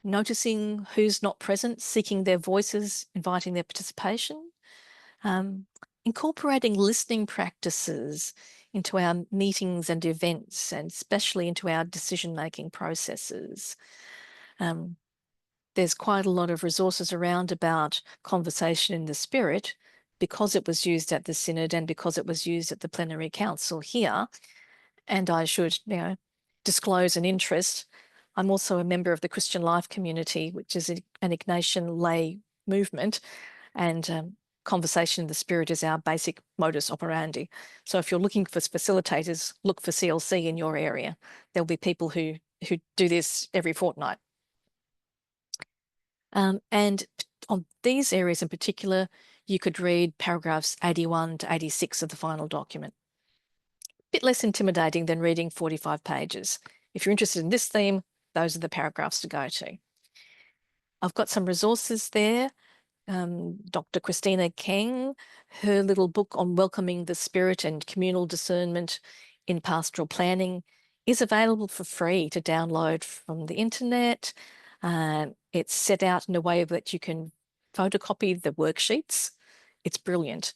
Noticing who's not present, seeking their voices, inviting their participation, incorporating listening practices into our meetings and events, and especially into our decision-making processes. There's quite a lot of resources around about conversation in the spirit, because it was used at the Synod and because it was used at the Plenary Council here. And I should, disclose an interest. I'm also a member of the Christian Life community, which is an Ignatian lay movement, and conversation in the spirit is our basic modus operandi. So if you're looking for facilitators, look for CLC in your area. There'll be people who do this every fortnight. And on these areas in particular, you could read paragraphs 81 to 86 of the final document. A bit less intimidating than reading 45 pages. If you're interested in this theme, those are the paragraphs to go to. I've got some resources there. Dr. Christina Keng, her little book on welcoming the spirit and communal discernment in pastoral planning is available for free to download from the internet. It's set out in a way that you can photocopy the worksheets. It's brilliant.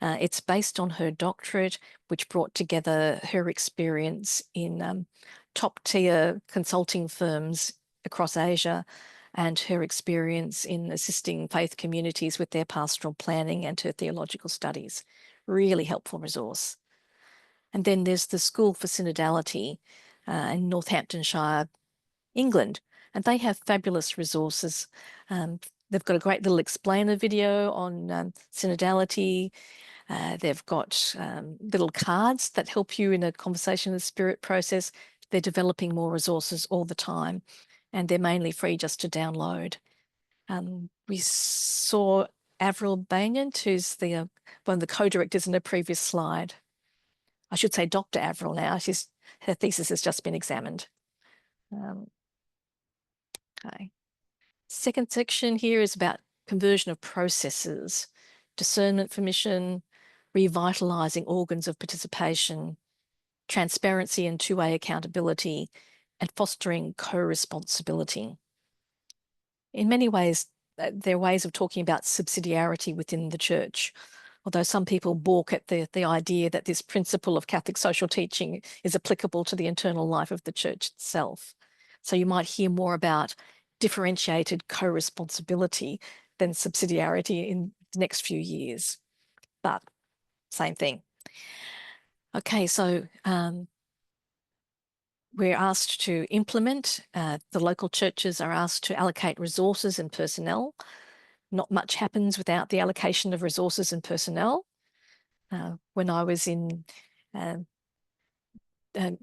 It's based on her doctorate, which brought together her experience in top-tier consulting firms across Asia and her experience in assisting faith communities with their pastoral planning and her theological studies. Really helpful resource. And then there's the School for Synodality in Northamptonshire, England, and they have fabulous resources. They've got a great little explainer video on synodality. They've got little cards that help you in a conversation in the spirit process. They're developing more resources all the time, and they're mainly free just to download. We saw Avril Bangant, who's the one of the co-directors in the previous slide. I should say Dr. Avril now. Her thesis has just been examined. Okay. Second section here is about conversion of processes, discernment for mission, revitalising organs of participation, transparency and two-way accountability, and fostering co-responsibility. In many ways, there are ways of talking about subsidiarity within the church, although some people balk at the idea that this principle of Catholic social teaching is applicable to the internal life of the church itself. So you might hear more about differentiated co-responsibility than subsidiarity in the next few years, but same thing. Okay, so we're asked to implement, the local churches are asked to allocate resources and personnel. Not much happens without the allocation of resources and personnel. When I was in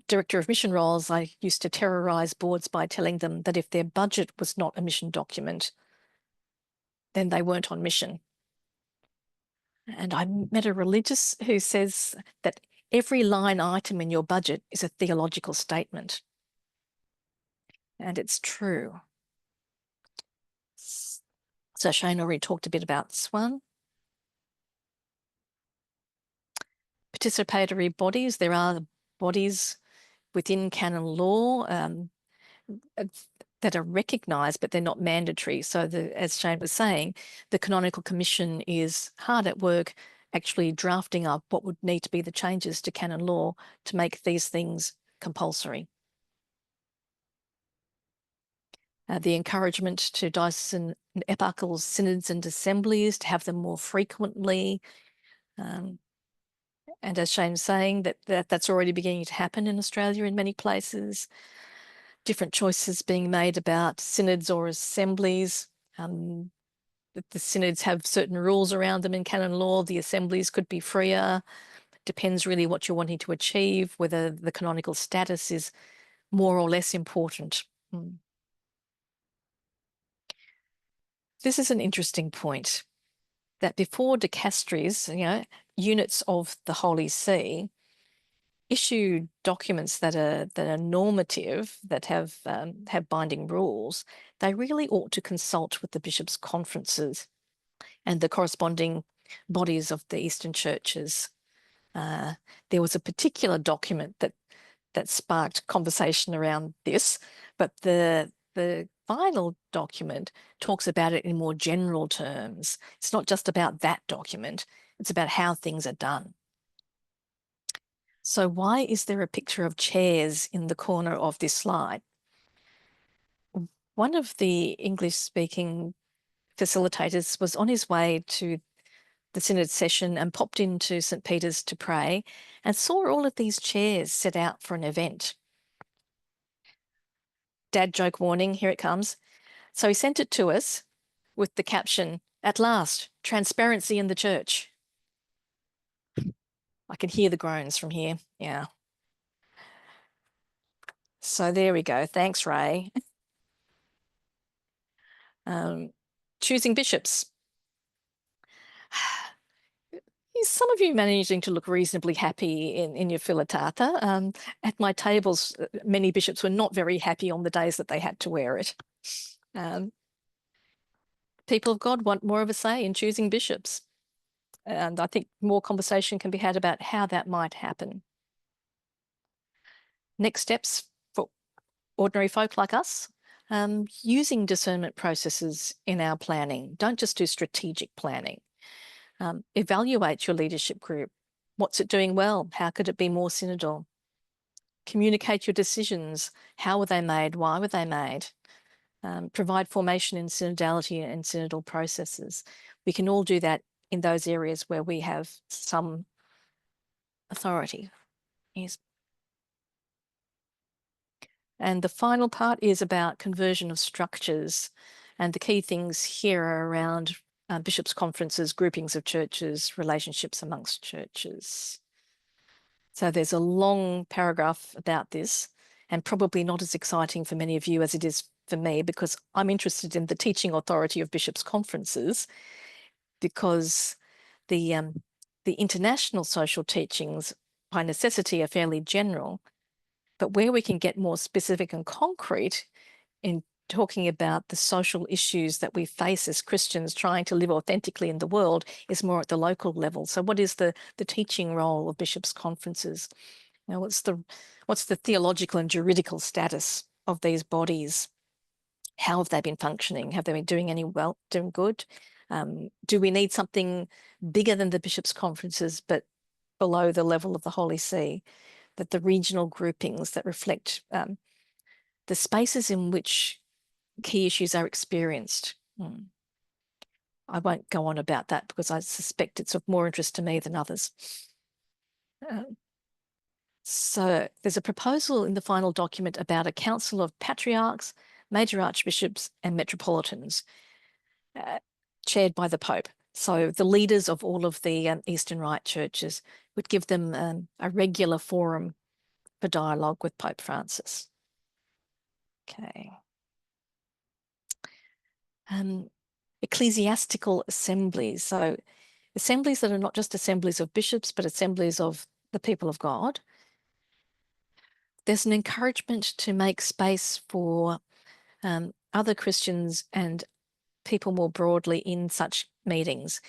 director of mission roles, I used to terrorize boards by telling them that if their budget was not a mission document, then they weren't on mission. And I met a religious who says that every line item in your budget is a theological statement. And it's true. So Shane already talked a bit about this one. Participatory bodies. There are bodies within canon law that are recognised, but they're not mandatory. So as Shane was saying, the Canonical Commission is hard at work actually drafting up what would need to be the changes to canon law to make these things compulsory. The encouragement to diocesan and eparchal synods and assemblies to have them more frequently. And as Shane's saying, that's already beginning to happen in Australia in many places. Different choices being made about synods or assemblies. The synods have certain rules around them in canon law. The assemblies could be freer. Depends really what you're wanting to achieve, whether the canonical status is more or less important. This is an interesting point, that before dicasteries, units of the Holy See, issue documents that are normative, that have binding rules, they really ought to consult with the bishops' conferences and the corresponding bodies of the Eastern churches. There was a particular document that sparked conversation around this, but the final document talks about it in more general terms. It's not just about that document, it's about how things are done. So why is there a picture of chairs in the corner of this slide? One of the English-speaking facilitators was on his way to the Synod session and popped into St. Peter's to pray and saw all of these chairs set out for an event. Dad joke warning, here it comes. So he sent it to us with the caption, "At last, transparency in the church." I can hear the groans from here. Yeah. So there we go. Thanks, Ray. Choosing bishops. Some of you managing to look reasonably happy in your filatata. At my tables, many bishops were not very happy on the days that they had to wear it. People of God want more of a say in choosing bishops. And I think more conversation can be had about how that might happen. Next steps for ordinary folk like us, using discernment processes in our planning. Don't just do strategic planning. Evaluate your leadership group. What's it doing well? How could it be more synodal? Communicate your decisions. How were they made? Why were they made? Provide formation in synodality and synodal processes. We can all do that in those areas where we have some authority. Yes. And the final part is about conversion of structures. And the key things here are around bishops' conferences, groupings of churches, relationships amongst churches. So there's a long paragraph about this, and probably not as exciting for many of you as it is for me, because I'm interested in the teaching authority of bishops' conferences, because the international social teachings by necessity are fairly general, but where we can get more specific and concrete in talking about the social issues that we face as Christians trying to live authentically in the world is more at the local level. So what is the teaching role of bishops' conferences? Now, what's the theological and juridical status of these bodies? How have they been functioning? Have they been doing doing good? Do we need something bigger than the bishops' conferences, but below the level of the Holy See? That the regional groupings that reflect the spaces in which key issues are experienced. I won't go on about that because I suspect it's of more interest to me than others. So there's a proposal in the final document about a council of patriarchs, major archbishops and metropolitans, chaired by the Pope. So the leaders of all of the Eastern Rite churches would give them a regular forum for dialogue with Pope Francis. Okay. Ecclesiastical assemblies. So assemblies that are not just assemblies of bishops, but assemblies of the people of God. There's an encouragement to make space for other Christians and people more broadly in such meetings,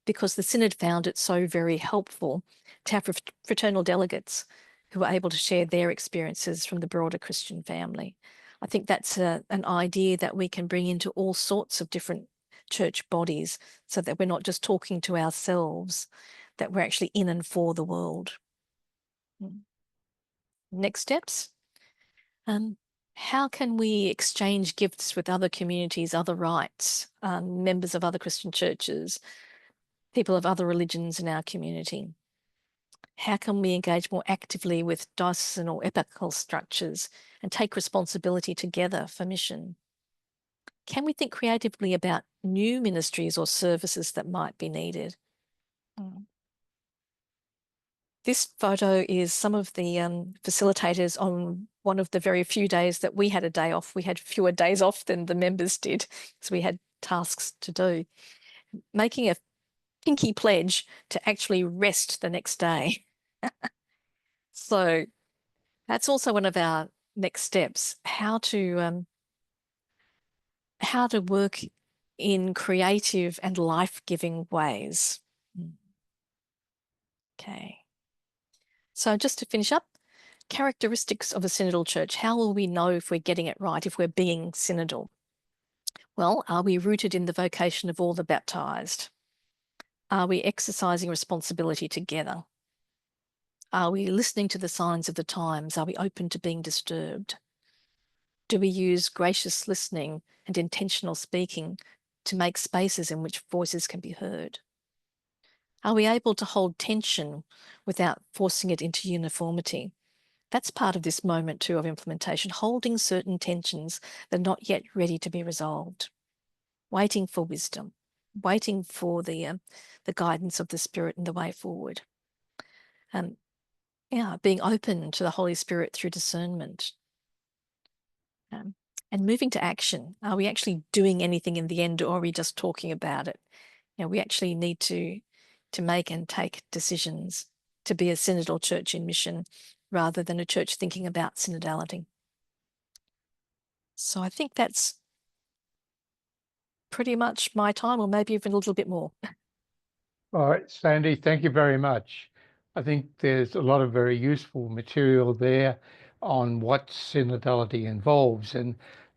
because the Synod found it so very helpful to have fraternal delegates who are able to share their experiences from the broader Christian family. I think that's an idea that we can bring into all sorts of different church bodies, so that we're not just talking to ourselves, that we're actually in and for the world. Next steps. How can we exchange gifts with other communities, other rites, members of other Christian churches, people of other religions in our community? How can we engage more actively with diocesan or eparchal structures and take responsibility together for mission? Can we think creatively about new ministries or services that might be needed? This photo is some of the facilitators on one of the very few days that we had a day off. We had fewer days off than the members did, because we had tasks to do. Making a pinky pledge to actually rest the next day. So that's also one of our next steps, how to work in creative and life-giving ways. Okay. So just to finish up, characteristics of a synodal church. How will we know if we're getting it right, if we're being synodal? Well, are we rooted in the vocation of all the baptised? Are we exercising responsibility together? Are we listening to the signs of the times? Are we open to being disturbed? Do we use gracious listening and intentional speaking to make spaces in which voices can be heard? Are we able to hold tension without forcing it into uniformity? That's part of this moment too of implementation, holding certain tensions that are not yet ready to be resolved, waiting for wisdom, waiting for the guidance of the Spirit and the way forward. Being open to the Holy Spirit through discernment. And moving to action. Are we actually doing anything in the end, or are we just talking about it? We actually need to make and take decisions to be a synodal church in mission rather than a church thinking about synodality. So I think that's pretty much my time, or maybe even a little bit more. All right, Sandie, thank you very much. I think there's a lot of very useful material there on what synodality involves, and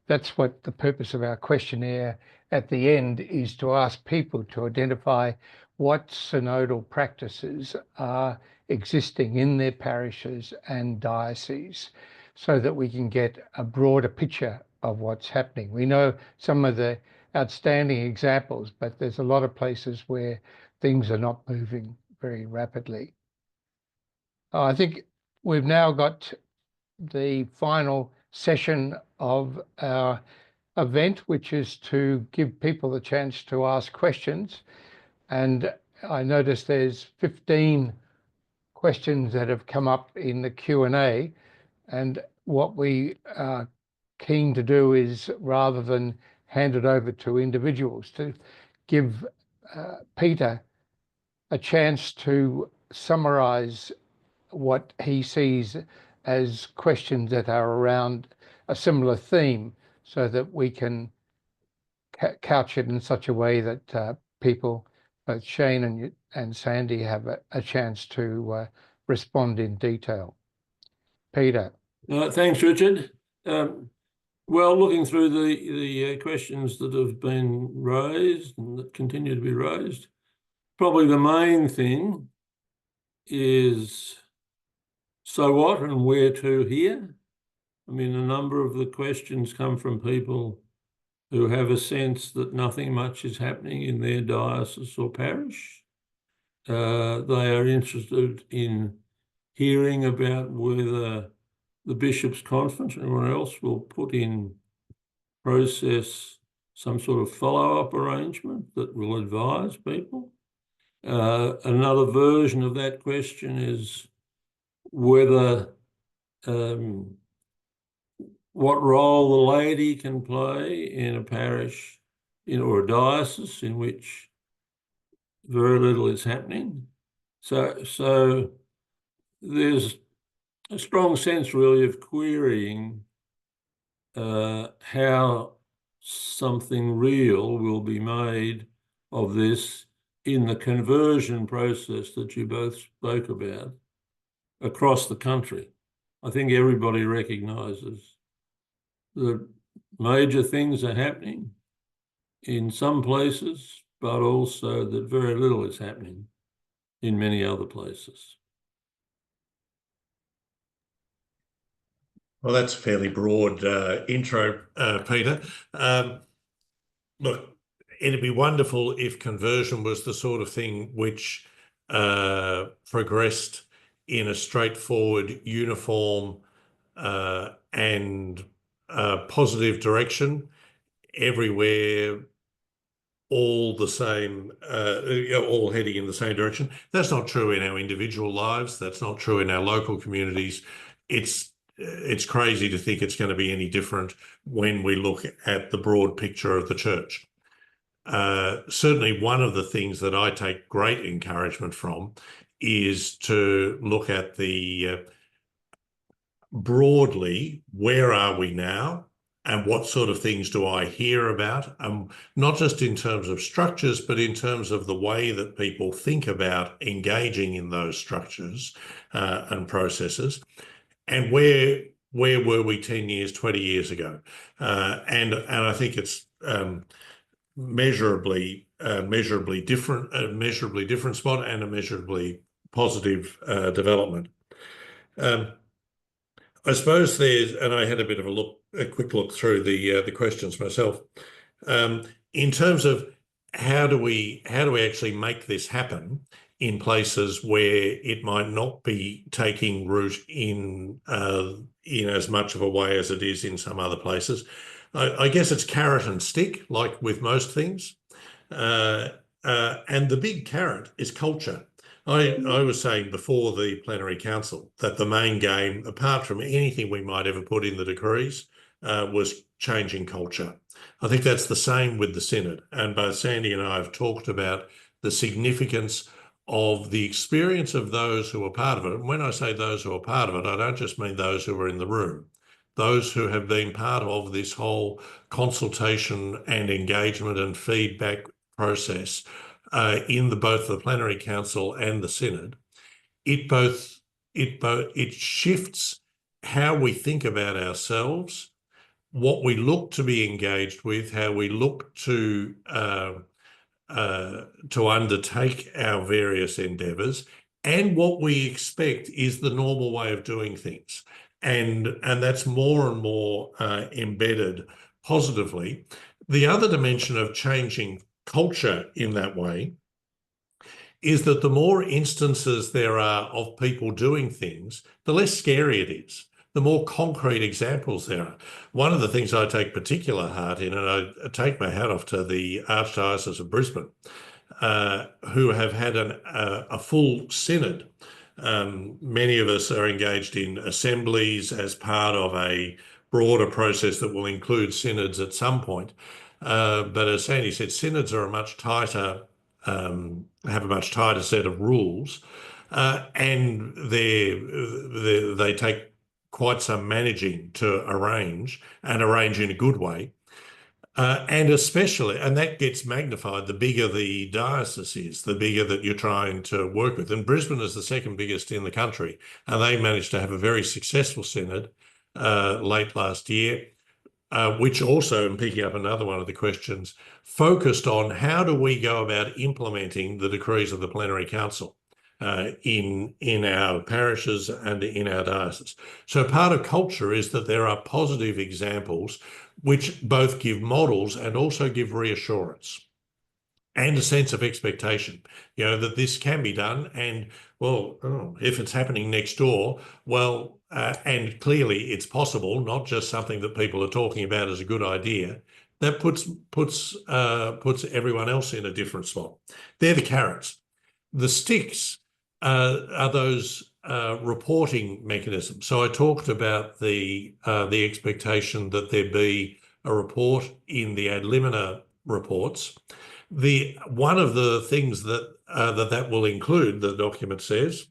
that's what the purpose of our questionnaire at the end is, to ask people to identify what synodal practices are existing in their parishes and dioceses, so that we can get a broader picture of what's happening. We know some of the outstanding examples, but there's a lot of places where things are not moving very rapidly. I think we've now got the final session of our event, which is to give people the chance to ask questions. And I noticed there's 15 questions that have come up in the Q&A. And what we are keen to do is, rather than hand it over to individuals, to give Peter a chance to summarize what he sees as questions that are around a similar theme, so that we can couch it in such a way that people, both Shane and Sandie, have a chance to respond in detail. Peter. Thanks, Richard. Well, looking through the questions that have been raised and that continue to be raised, probably the main thing is, so what and where to here? I mean, a number of the questions come from people who have a sense that nothing much is happening in their diocese or parish. They are interested in hearing about whether the Bishops' Conference and everyone else will put in process some sort of follow-up arrangement that will advise people. Another version of that question is whether what role the laity can play in a parish or a diocese in which very little is happening. So there's a strong sense really of querying how something real will be made of this in the conversion process that you both spoke about across the country. I think everybody recognises that major things are happening in some places, but also that very little is happening in many other places. Well, that's a fairly broad intro, Peter. Look, it'd be wonderful if conversion was the sort of thing which progressed in a straightforward, uniform and positive direction everywhere, all the same, all heading in the same direction. That's not true in our individual lives. That's not true in our local communities. It's crazy to think it's going to be any different when we look at the broad picture of the church. Certainly one of the things that I take great encouragement from is to look at the broadly, where are we now and what sort of things do I hear about? Not just in terms of structures, but in terms of the way that people think about engaging in those structures and processes. And where were we 10 years, 20 years ago? And I think it's measurably different spot and a measurably positive development. I suppose and I had a bit of a quick look through the questions myself. In terms of how do we actually make this happen in places where it might not be taking root in as much of a way as it is in some other places? I guess it's carrot and stick, like with most things. And the big carrot is culture. I was saying before the plenary council that the main game, apart from anything we might ever put in the decrees, was changing culture. I think that's the same with the Synod. And both Sandie and I have talked about the significance of the experience of those who are part of it. And when I say those who are part of it, I don't just mean those who are in the room. Those who have been part of this whole consultation and engagement and feedback process in both the plenary council and the Synod, it shifts how we think about ourselves, what we look to be engaged with, how we look to undertake our various endeavours, and what we expect is the normal way of doing things. And that's more and more embedded positively. The other dimension of changing culture in that way is that the more instances there are of people doing things, the less scary it is, the more concrete examples there are. One of the things I take particular heart in, and I take my hat off to the Archdiocese of Brisbane, who have had a full synod. Many of us are engaged in assemblies as part of a broader process that will include synods at some point. But as Sandie said, synods are have a much tighter set of rules, and they take quite some managing to arrange in a good way. And that gets magnified the bigger the diocese is, the bigger that you're trying to work with. And Brisbane is the second biggest in the country, and they managed to have a very successful synod late last year, which also, and picking up another one of the questions, focused on how do we go about implementing the decrees of the plenary council in our parishes and in our diocese. So part of culture is that there are positive examples which both give models and also give reassurance and a sense of expectation, that this can be done. And, if it's happening next door, and clearly it's possible, not just something that people are talking about as a good idea, that puts everyone else in a different spot. They're the carrots. The sticks are those reporting mechanisms. So I talked about the expectation that there be a report in the ad limina reports. One of the things that will include, the document says,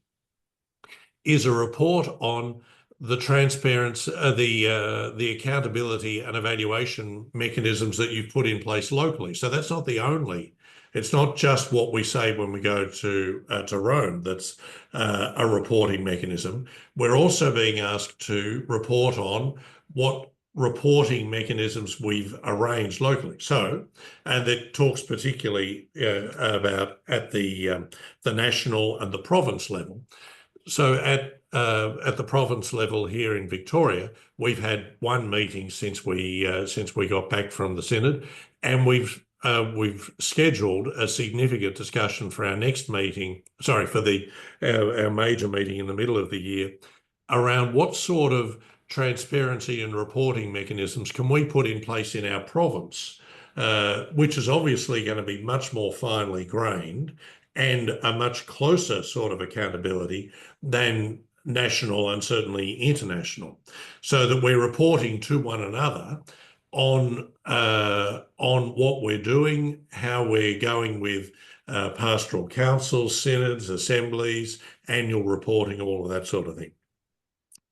is a report on the transparency, the accountability and evaluation mechanisms that you've put in place locally. So that's not the only. It's not just what we say when we go to Rome that's a reporting mechanism. We're also being asked to report on what reporting mechanisms we've arranged locally. So, and it talks particularly about at the national and the province level. So at the province level here in Victoria, we've had one meeting since we got back from the Synod, and we've scheduled a significant discussion for our next meeting. Sorry, for our major meeting in the middle of the year, around what sort of transparency and reporting mechanisms can we put in place in our province, which is obviously going to be much more finely grained and a much closer sort of accountability than national and certainly international, so that we're reporting to one another on what we're doing, how we're going with pastoral councils, synods, assemblies, annual reporting, all of that sort of thing.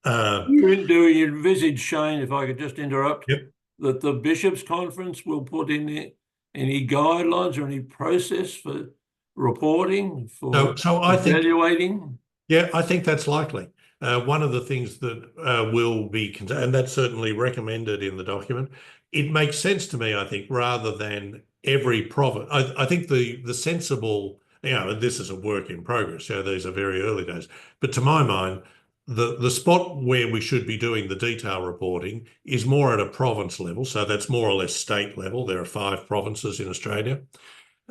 Do you envisage, Shane, if I could just interrupt, Yep. that the Bishops' Conference will put in any guidelines or any process for reporting, for so I evaluating? Yeah, I think that's likely. one of the things that will be, and that's certainly recommended in the document, it makes sense to me, I think, rather than every province. I think the sensible, this is a work in progress, these are very early days, but to my mind, the spot where we should be doing the detail reporting is more at a province level, so that's more or less state level. There are 5 provinces in Australia.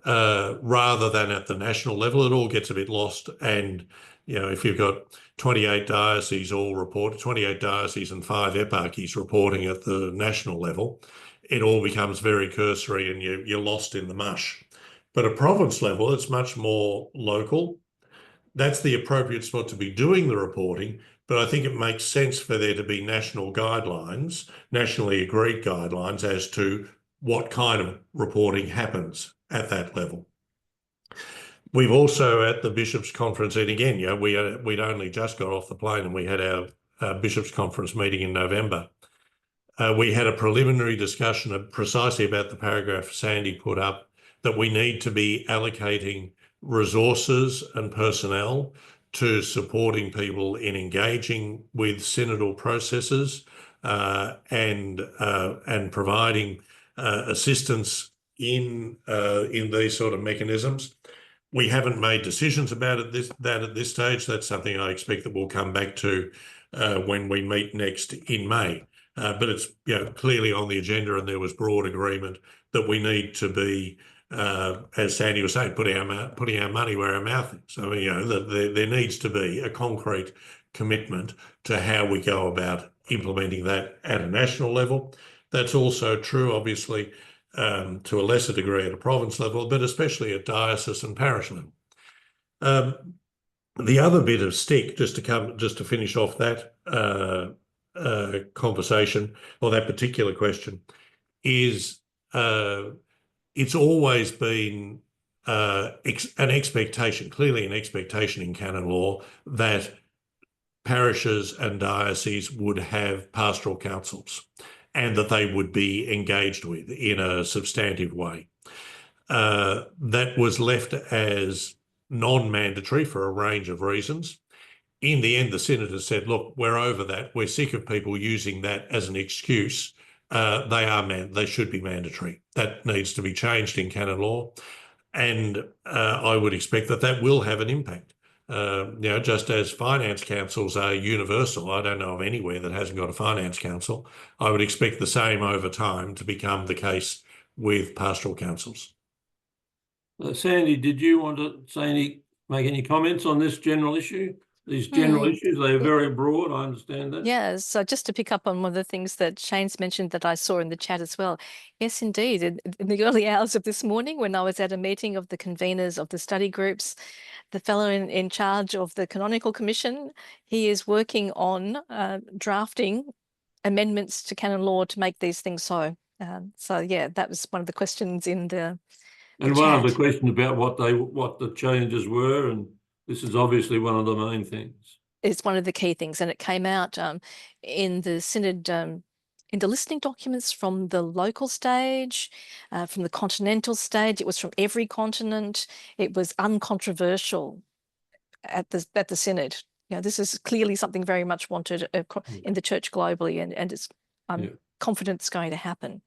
Rather than at the national level. It all gets a bit lost, and if you've got 28 dioceses all report, 28 dioceses and 5 eparchies reporting at the national level, it all becomes very cursory and you're lost in the mush. But at province level, it's much more local. That's the appropriate spot to be doing the reporting, but I think it makes sense for there to be national guidelines, nationally agreed guidelines as to what kind of reporting happens at that level. We've also at the Bishops' Conference, and again, we'd only just got off the plane and we had our Bishops' Conference meeting in November. We had a preliminary discussion precisely about the paragraph Sandie put up, that we need to be allocating resources and personnel to supporting people in engaging with synodal processes and providing assistance in these sort of mechanisms. We haven't made decisions about that at this stage. That's something I expect that we'll come back to when we meet next in May. But it's clearly on the agenda, and there was broad agreement that we need to be, as Sandie was saying, putting our money where our mouth is. So there needs to be a concrete commitment to how we go about implementing that at a national level. That's also true, obviously, to a lesser degree at a province level, but especially at diocese and parish level. The other bit of stick, just to finish off that conversation or that particular question, is it's always been an expectation, clearly an expectation in canon law, that parishes and dioceses would have pastoral councils and that they would be engaged with in a substantive way. That was left as non-mandatory for a range of reasons. In the end, the Synod has said, look, we're over that. We're sick of people using that as an excuse. They should be mandatory. That needs to be changed in canon law. And I would expect that will have an impact. Just as finance councils are universal, I don't know of anywhere that hasn't got a finance council. I would expect the same over time to become the case with pastoral councils. Sandie, did you want to make any comments on this general issue? These general issues, they are very broad, I understand that. Yeah, so just to pick up on one of the things that Shane's mentioned that I saw in the chat as well. Yes, indeed. In the early hours of this morning, when I was at a meeting of the conveners of the study groups, the fellow in charge of the Canonical Commission, he is working on drafting amendments to canon law to make these things so. So yeah, that was one of the questions in the And one of the questions about what the changes were, and this is obviously one of the main things. It's one of the key things, and it came out in the Synod, in the listening documents from the local stage, from the continental stage. It was from every continent. It was uncontroversial at the Synod. This is clearly something very much wanted in the church globally, and it's I'm confident it's going to happen.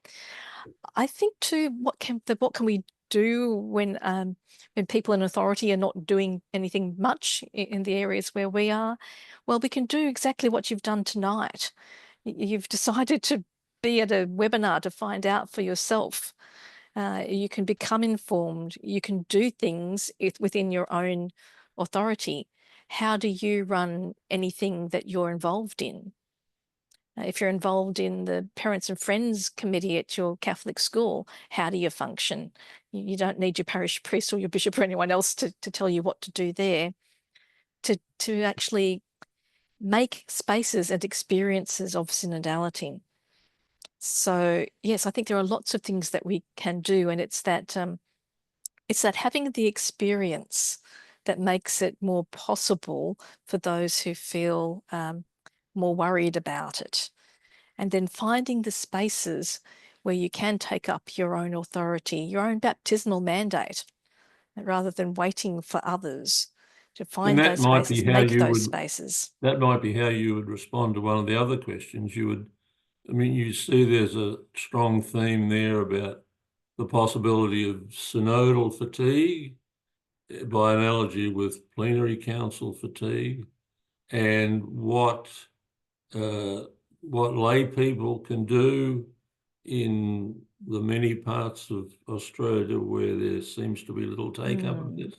I think too, what can we do when people in authority are not doing anything much in the areas where we are? Well, we can do exactly what you've done tonight. You've decided to be at a webinar to find out for yourself. You can become informed. You can do things within your own authority. How do you run anything that you're involved in? If you're involved in the Parents and Friends Committee at your Catholic school, how do you function? You don't need your parish priest or your bishop or anyone else to tell you what to do there. To actually make spaces and experiences of synodality. So yes, I think there are lots of things that we can do, and it's that having the experience that makes it more possible for those who feel more worried about it. And then finding the spaces where you can take up your own authority, your own baptismal mandate, rather than waiting for others to find that those might spaces, be how make you those would- spaces. That might be how you would respond to one of the other questions. You see there's a strong theme there about the possibility of synodal fatigue, by analogy with plenary council fatigue, and what lay people can do in the many parts of Australia where there seems to be little take up of this.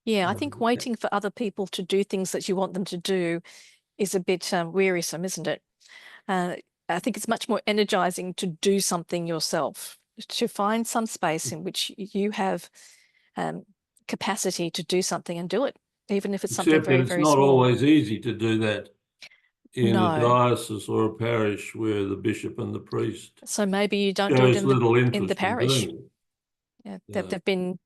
Yeah, I think waiting for other people to do things that you want them to do is a bit wearisome, isn't it? I think it's much more energizing to do something yourself, to find some space in which you have capacity to do something and do it, even if it's something Except that very, it's very not small. always easy to do that in a No. diocese or a parish where the bishop and the priest So maybe you don't do it shows little in interest the parish. doing it. Yeah, there've been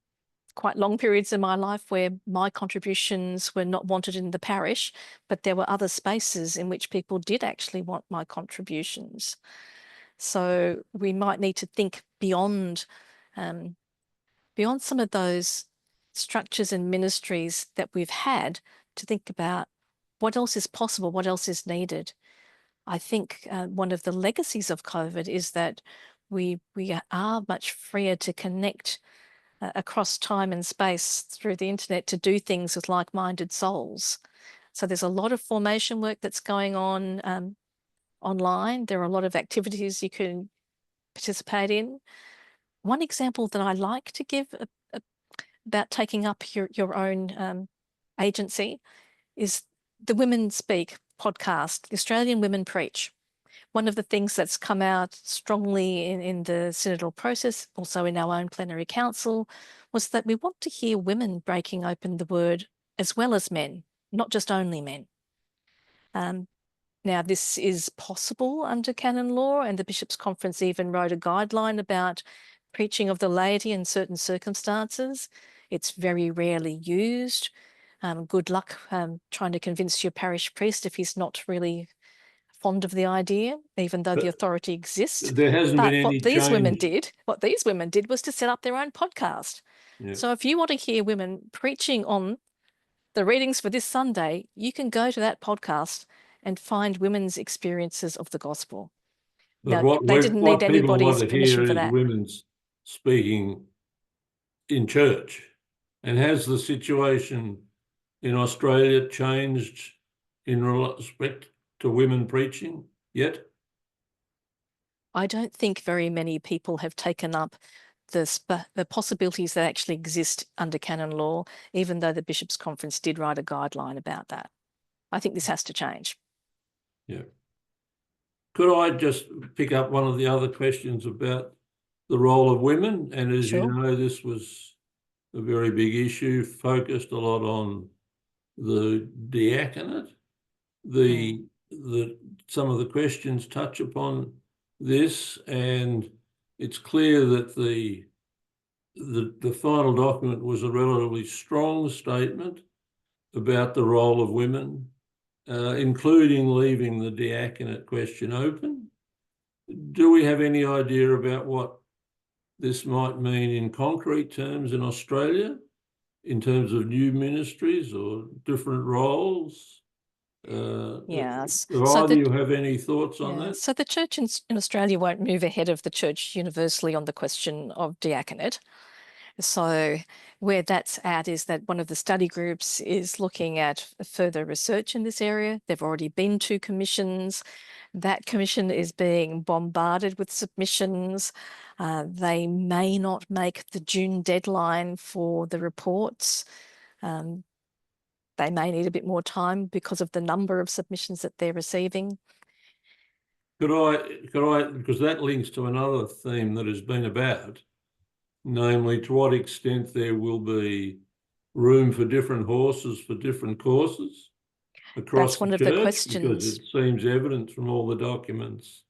quite long periods in my life where my contributions were not wanted in the parish, but there were other spaces in which people did actually want my contributions. So we might need to think beyond some of those structures and ministries that we've had, to think about what else is possible, what else is needed. I think one of the legacies of COVID is that we are much freer to connect across time and space through the internet to do things with like-minded souls. So there's a lot of formation work that's going on online. There are a lot of activities you can participate in. One example that I like to give about taking up your own agency is the Women Speak podcast, the Australian Women Preach. One of the things that's come out strongly in the synodal process, also in our own plenary council, was that we want to hear women breaking open the word as well as men, not just only men. Now, this is possible under canon law, and the Bishops' Conference even wrote a guideline about preaching of the laity in certain circumstances. It's very rarely used. Good luck trying to convince your parish priest if he's not really fond of the idea, even though the authority exists. There hasn't been any what these women did was to set up their own podcast. Yeah. So if you want to hear women preaching on the readings for this Sunday, you can go to that podcast and find women's experiences of the gospel. But now, they didn't need anybody's permission for that. Women's speaking in church. And has the situation in Australia changed in respect to women preaching yet? I don't think very many people have taken up the possibilities that actually exist under canon law, even though the Bishops' Conference did write a guideline about that. I think this has to change. Yeah. Could I just pick up one of the other questions about the role of women? And as you know, this was a very big issue, focused a lot on the diaconate. Some of the questions touch upon this, and it's clear that the final document was a relatively strong statement about the role of women, including leaving the diaconate question open. Do we have any idea about what this might mean in concrete terms in Australia, in terms of new ministries or different roles? Yes. Do either of you have any thoughts on that? So the church in Australia won't move ahead of the church universally on the question of diaconate. So where that's at is that one of the study groups is looking at further research in this area. There've already been 2 commissions. That commission is being bombarded with submissions. They may not make the June deadline for the reports. They may need a bit more time because of the number of submissions that they're receiving. Could I, because that links to another theme that has been about, namely to what extent there will be room for different horses for different courses across the church. That's one of the questions. Because it seems evident from all the documents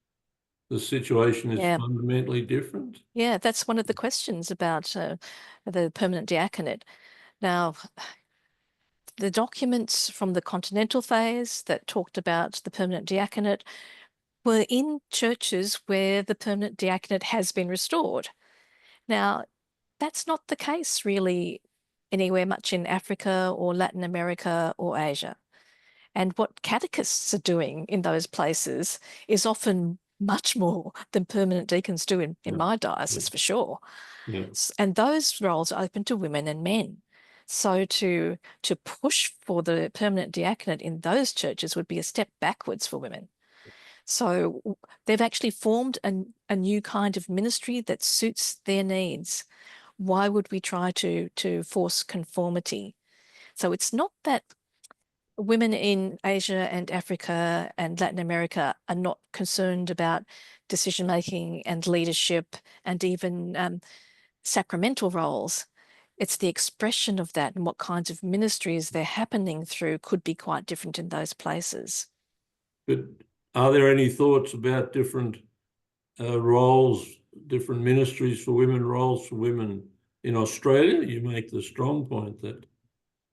the situation is fundamentally different. Yeah, that's one of the questions about the permanent diaconate. Now, the documents from the continental phase that talked about the permanent diaconate were in churches where the permanent diaconate has been restored. Now, that's not the case really anywhere much in Africa or Latin America or Asia. And what catechists are doing in those places is often much more than permanent deacons do in my diocese, for sure. Yeah. And those roles are open to women and men. So to push for the permanent diaconate in those churches would be a step backwards for women. So they've actually formed a new kind of ministry that suits their needs. Why would we try to force conformity? So it's not that women in Asia and Africa and Latin America are not concerned about decision-making and leadership and even sacramental roles. It's the expression of that and what kinds of ministries they're happening through could be quite different in those places. But are there any thoughts about different roles, different ministries for women, roles for women in Australia? You make the strong point that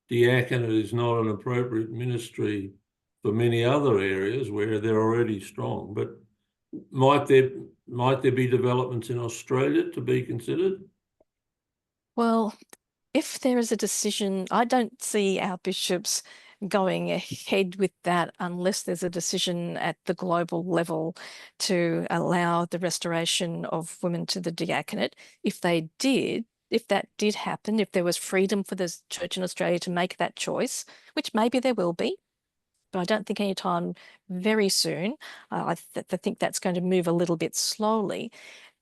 diaconate is not an appropriate ministry for many other areas where they're already strong. But might there be developments in Australia to be considered? Well, if there is a decision, I don't see our bishops going ahead with that unless there's a decision at the global level to allow the restoration of women to the diaconate. If that did happen, if there was freedom for the Church in Australia to make that choice, which maybe there will be, but I don't think any time very soon, I think that's going to move a little bit slowly,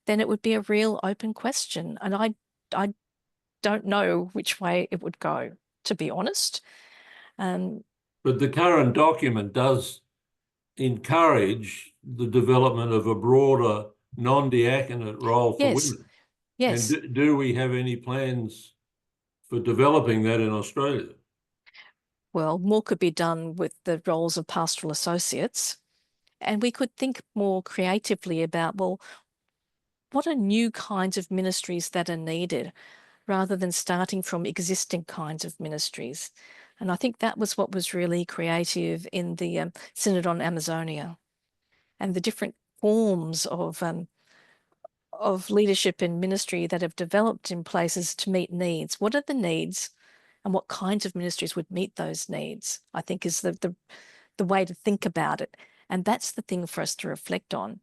then it would be a real open question. And I don't know which way it would go, to be honest. But the current document does encourage the development of a broader non-diaconate role for women. Yes. And do we have any plans for developing that in Australia? Well, more could be done with the roles of pastoral associates. And we could think more creatively about, well, what are new kinds of ministries that are needed rather than starting from existing kinds of ministries? And I think that was what was really creative in the Synod on Amazonia and the different forms of leadership and ministry that have developed in places to meet needs. What are the needs and what kinds of ministries would meet those needs, I think is the way to think about it. And that's the thing for us to reflect on.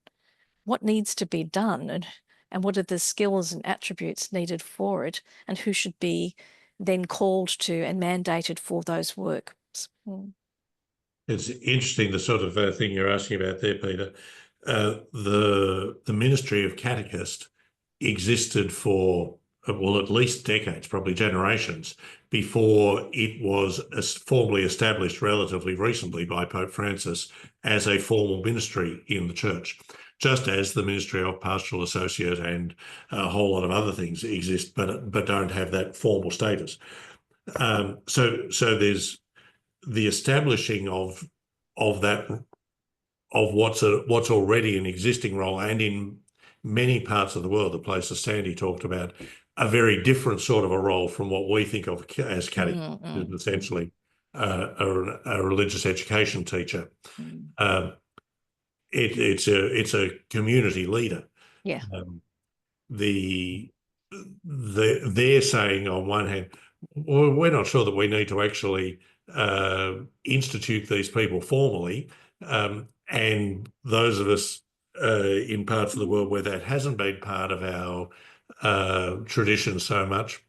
What needs to be done and what are the skills and attributes needed for it and who should be then called to and mandated for those works. It's interesting, the sort of thing you're asking about there, Peter. The ministry of catechist existed for, well, at least decades, probably generations, before it was formally established relatively recently by Pope Francis as a formal ministry in the church, just as the ministry of pastoral associate and a whole lot of other things exist, but don't have that formal status. So there's the establishing of what's already an existing role, and in many parts of the world, the places Sandie talked about, a very different sort of a role from what we think of as catechism, essentially a religious education teacher. It's a community leader. Yeah. They're saying on one hand, well, we're not sure that we need to actually institute these people formally, and those of us in parts of the world where that hasn't been part of our tradition so much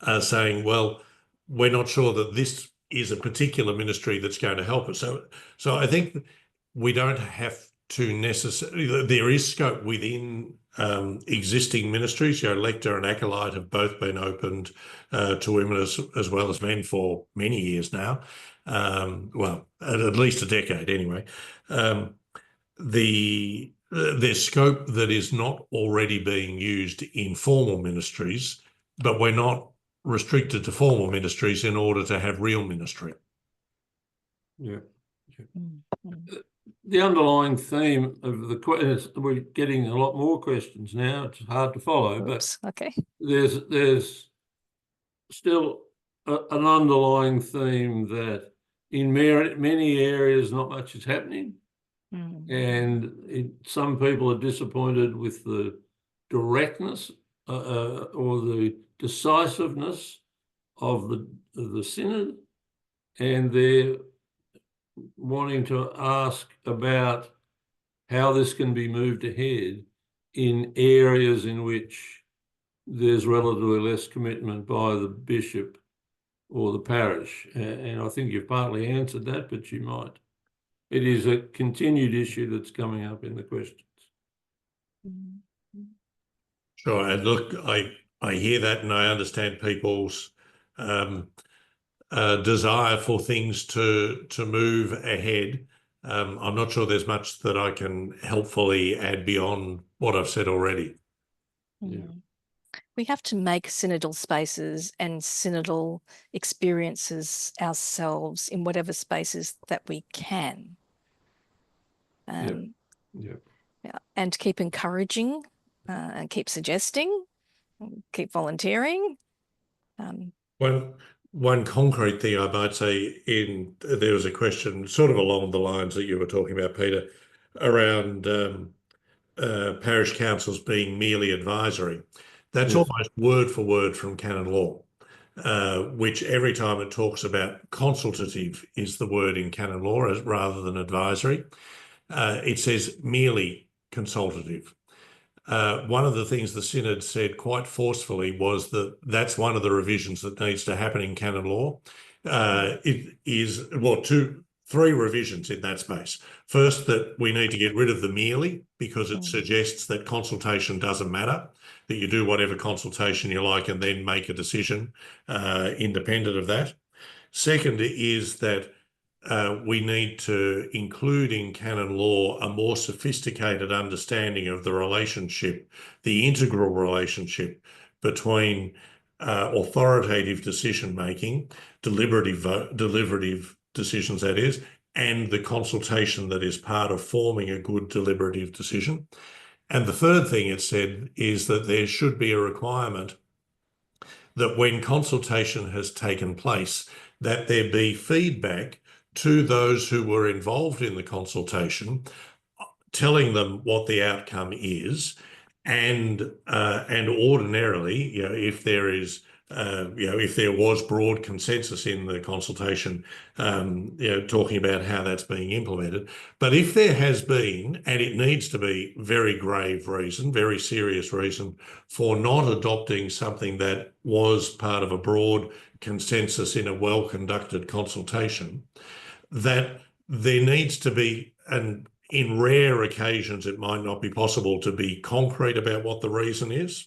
are saying, well, we're not sure that this is a particular ministry that's going to help us. So I think we don't have to necessarily, there is scope within existing ministries. Lector and acolyte have both been opened to women as well as men for many years now. Well, at least a decade anyway. There's scope that is not already being used in formal ministries, but we're not restricted to formal ministries in order to have real ministry. Yeah. The underlying theme of the question, we're getting a lot more questions now. It's hard to follow, but okay. There's still an underlying theme that in many areas not much is happening, and some people are disappointed with the directness or the decisiveness of the Synod, and they're wanting to ask about how this can be moved ahead in areas in which there's relatively less commitment by the bishop or the parish. And I think you've partly answered that, but you might. It is a continued issue that's coming up in the questions. Sure. And look, I hear that, and I understand people's desire for things to move ahead. I'm not sure there's much that I can helpfully add beyond what I've said already. Yeah. We have to make synodal spaces and synodal experiences ourselves in whatever spaces that we can. Yeah. Yeah, and keep encouraging and keep suggesting, keep volunteering. One concrete thing I might say, there was a question sort of along the lines that you were talking about, Peter, around parish councils being merely advisory. That's almost word for word from canon law, which every time it talks about consultative is the word in canon law rather than advisory. It says merely consultative. One of the things the Synod said quite forcefully was that that's one of the revisions that needs to happen in canon law. It is, well, three revisions in that space. First, that we need to get rid of the merely, because it suggests that consultation doesn't matter, that you do whatever consultation you like and then make a decision independent of that. Second is that we need to include in canon law a more sophisticated understanding of the relationship, the integral relationship between authoritative decision-making, deliberative decisions that is, and the consultation that is part of forming a good deliberative decision. And the third thing it said is that there should be a requirement that when consultation has taken place, that there be feedback to those who were involved in the consultation, telling them what the outcome is, and ordinarily, if there is, if there was broad consensus in the consultation, talking about how that's being implemented. But if there has been, and it needs to be very grave reason, very serious reason for not adopting something that was part of a broad consensus in a well-conducted consultation, that there needs to be, and in rare occasions it might not be possible to be concrete about what the reason is,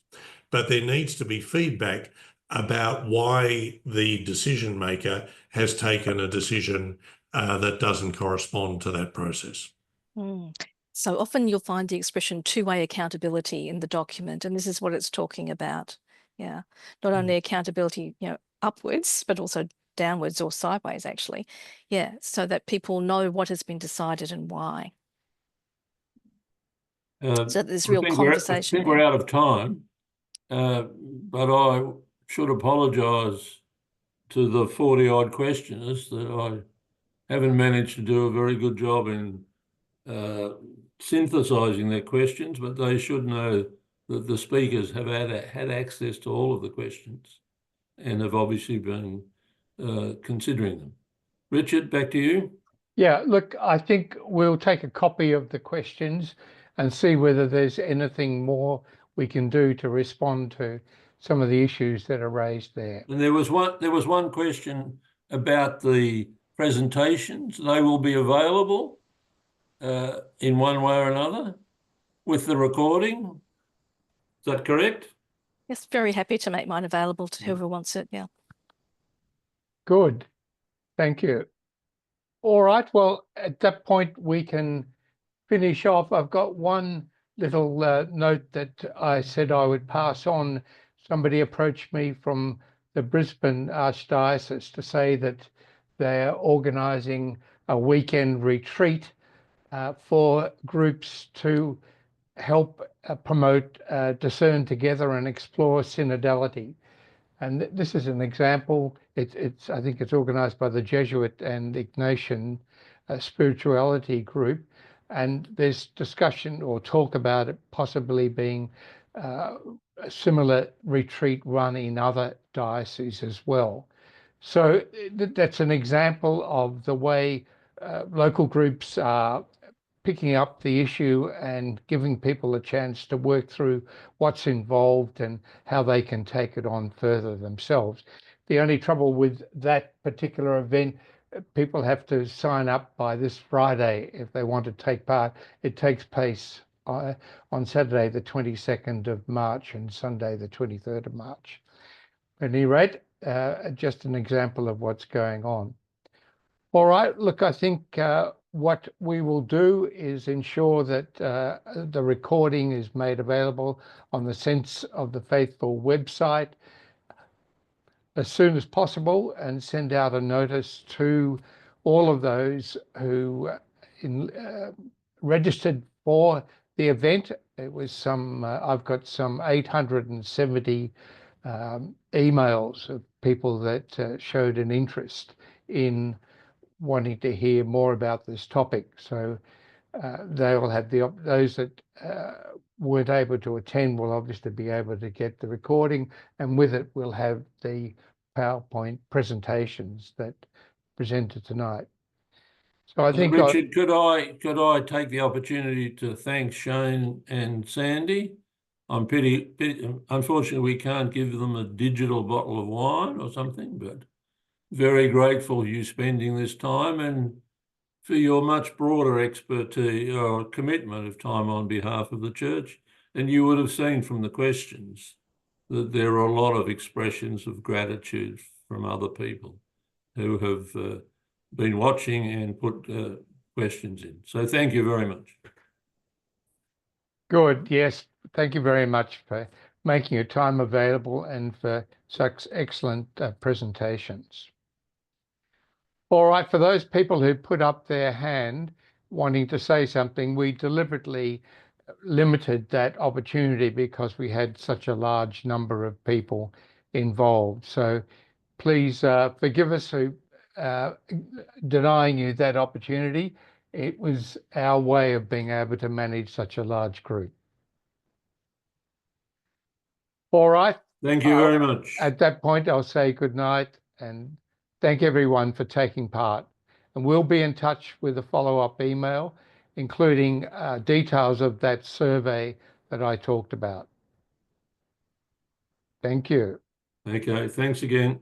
but there needs to be feedback about why the decision maker has taken a decision that doesn't correspond to that process. So often you'll find the expression two-way accountability in the document, and this is what it's talking about. Yeah, not only accountability, upwards, but also downwards or sideways, actually. Yeah, so that people know what has been decided and why. So there's real conversation. I think we're out of time, but I should apologise to the 40-odd questioners that I haven't managed to do a very good job in synthesising their questions, but they should know that the speakers have had access to all of the questions and have obviously been considering them. Richard, back to you. Yeah, look, I think we'll take a copy of the questions and see whether there's anything more we can do to respond to some of the issues that are raised there. And there was one question about the presentations. They will be available in one way or another with the recording. Is that correct? Yes, very happy to make mine available to whoever wants it. Yeah. Good. Thank you. All right. Well, at that point, we can finish off. I've got one little note that I said I would pass on. Somebody approached me from the Brisbane Archdiocese to say that they're organising a weekend retreat for groups to help promote discern together and explore synodality. And this is an example. I think it's organised by the Jesuit and Ignatian spirituality group, and there's discussion or talk about it possibly being a similar retreat run in other diocese as well. So that's an example of the way local groups are picking up the issue and giving people a chance to work through what's involved and how they can take it on further themselves. The only trouble with that particular event, people have to sign up by this Friday if they want to take part. It takes place on Saturday, the 22nd of March and Sunday, the 23rd of March. At any rate, just an example of what's going on. All right, look, I think what we will do is ensure that the recording is made available on the Sense of the Faithful website as soon as possible and send out a notice to all of those who registered for the event. It was some, I've got some 870 emails of people that showed an interest in wanting to hear more about this topic. So they will have those that weren't able to attend will obviously be able to get the recording, and with it we'll have the PowerPoint presentations that presented tonight. So I think Richard, could I take the opportunity to thank Shane and Sandie? Unfortunately, we can't give them a digital bottle of wine or something, but very grateful you spending this time and for your much broader expertise or commitment of time on behalf of the church. And you would have seen from the questions that there are a lot of expressions of gratitude from other people who have been watching and put questions in. So thank you very much. Good. Yes. Thank you very much for making your time available and for such excellent presentations. All right. For those people who put up their hand wanting to say something, we deliberately limited that opportunity because we had such a large number of people involved. So please forgive us for denying you that opportunity. It was our way of being able to manage such a large group. All right. Thank you very much. At that point, I'll say good night and thank everyone for taking part. And we'll be in touch with a follow-up email, including details of that survey that I talked about. Thank you. Okay, thanks again.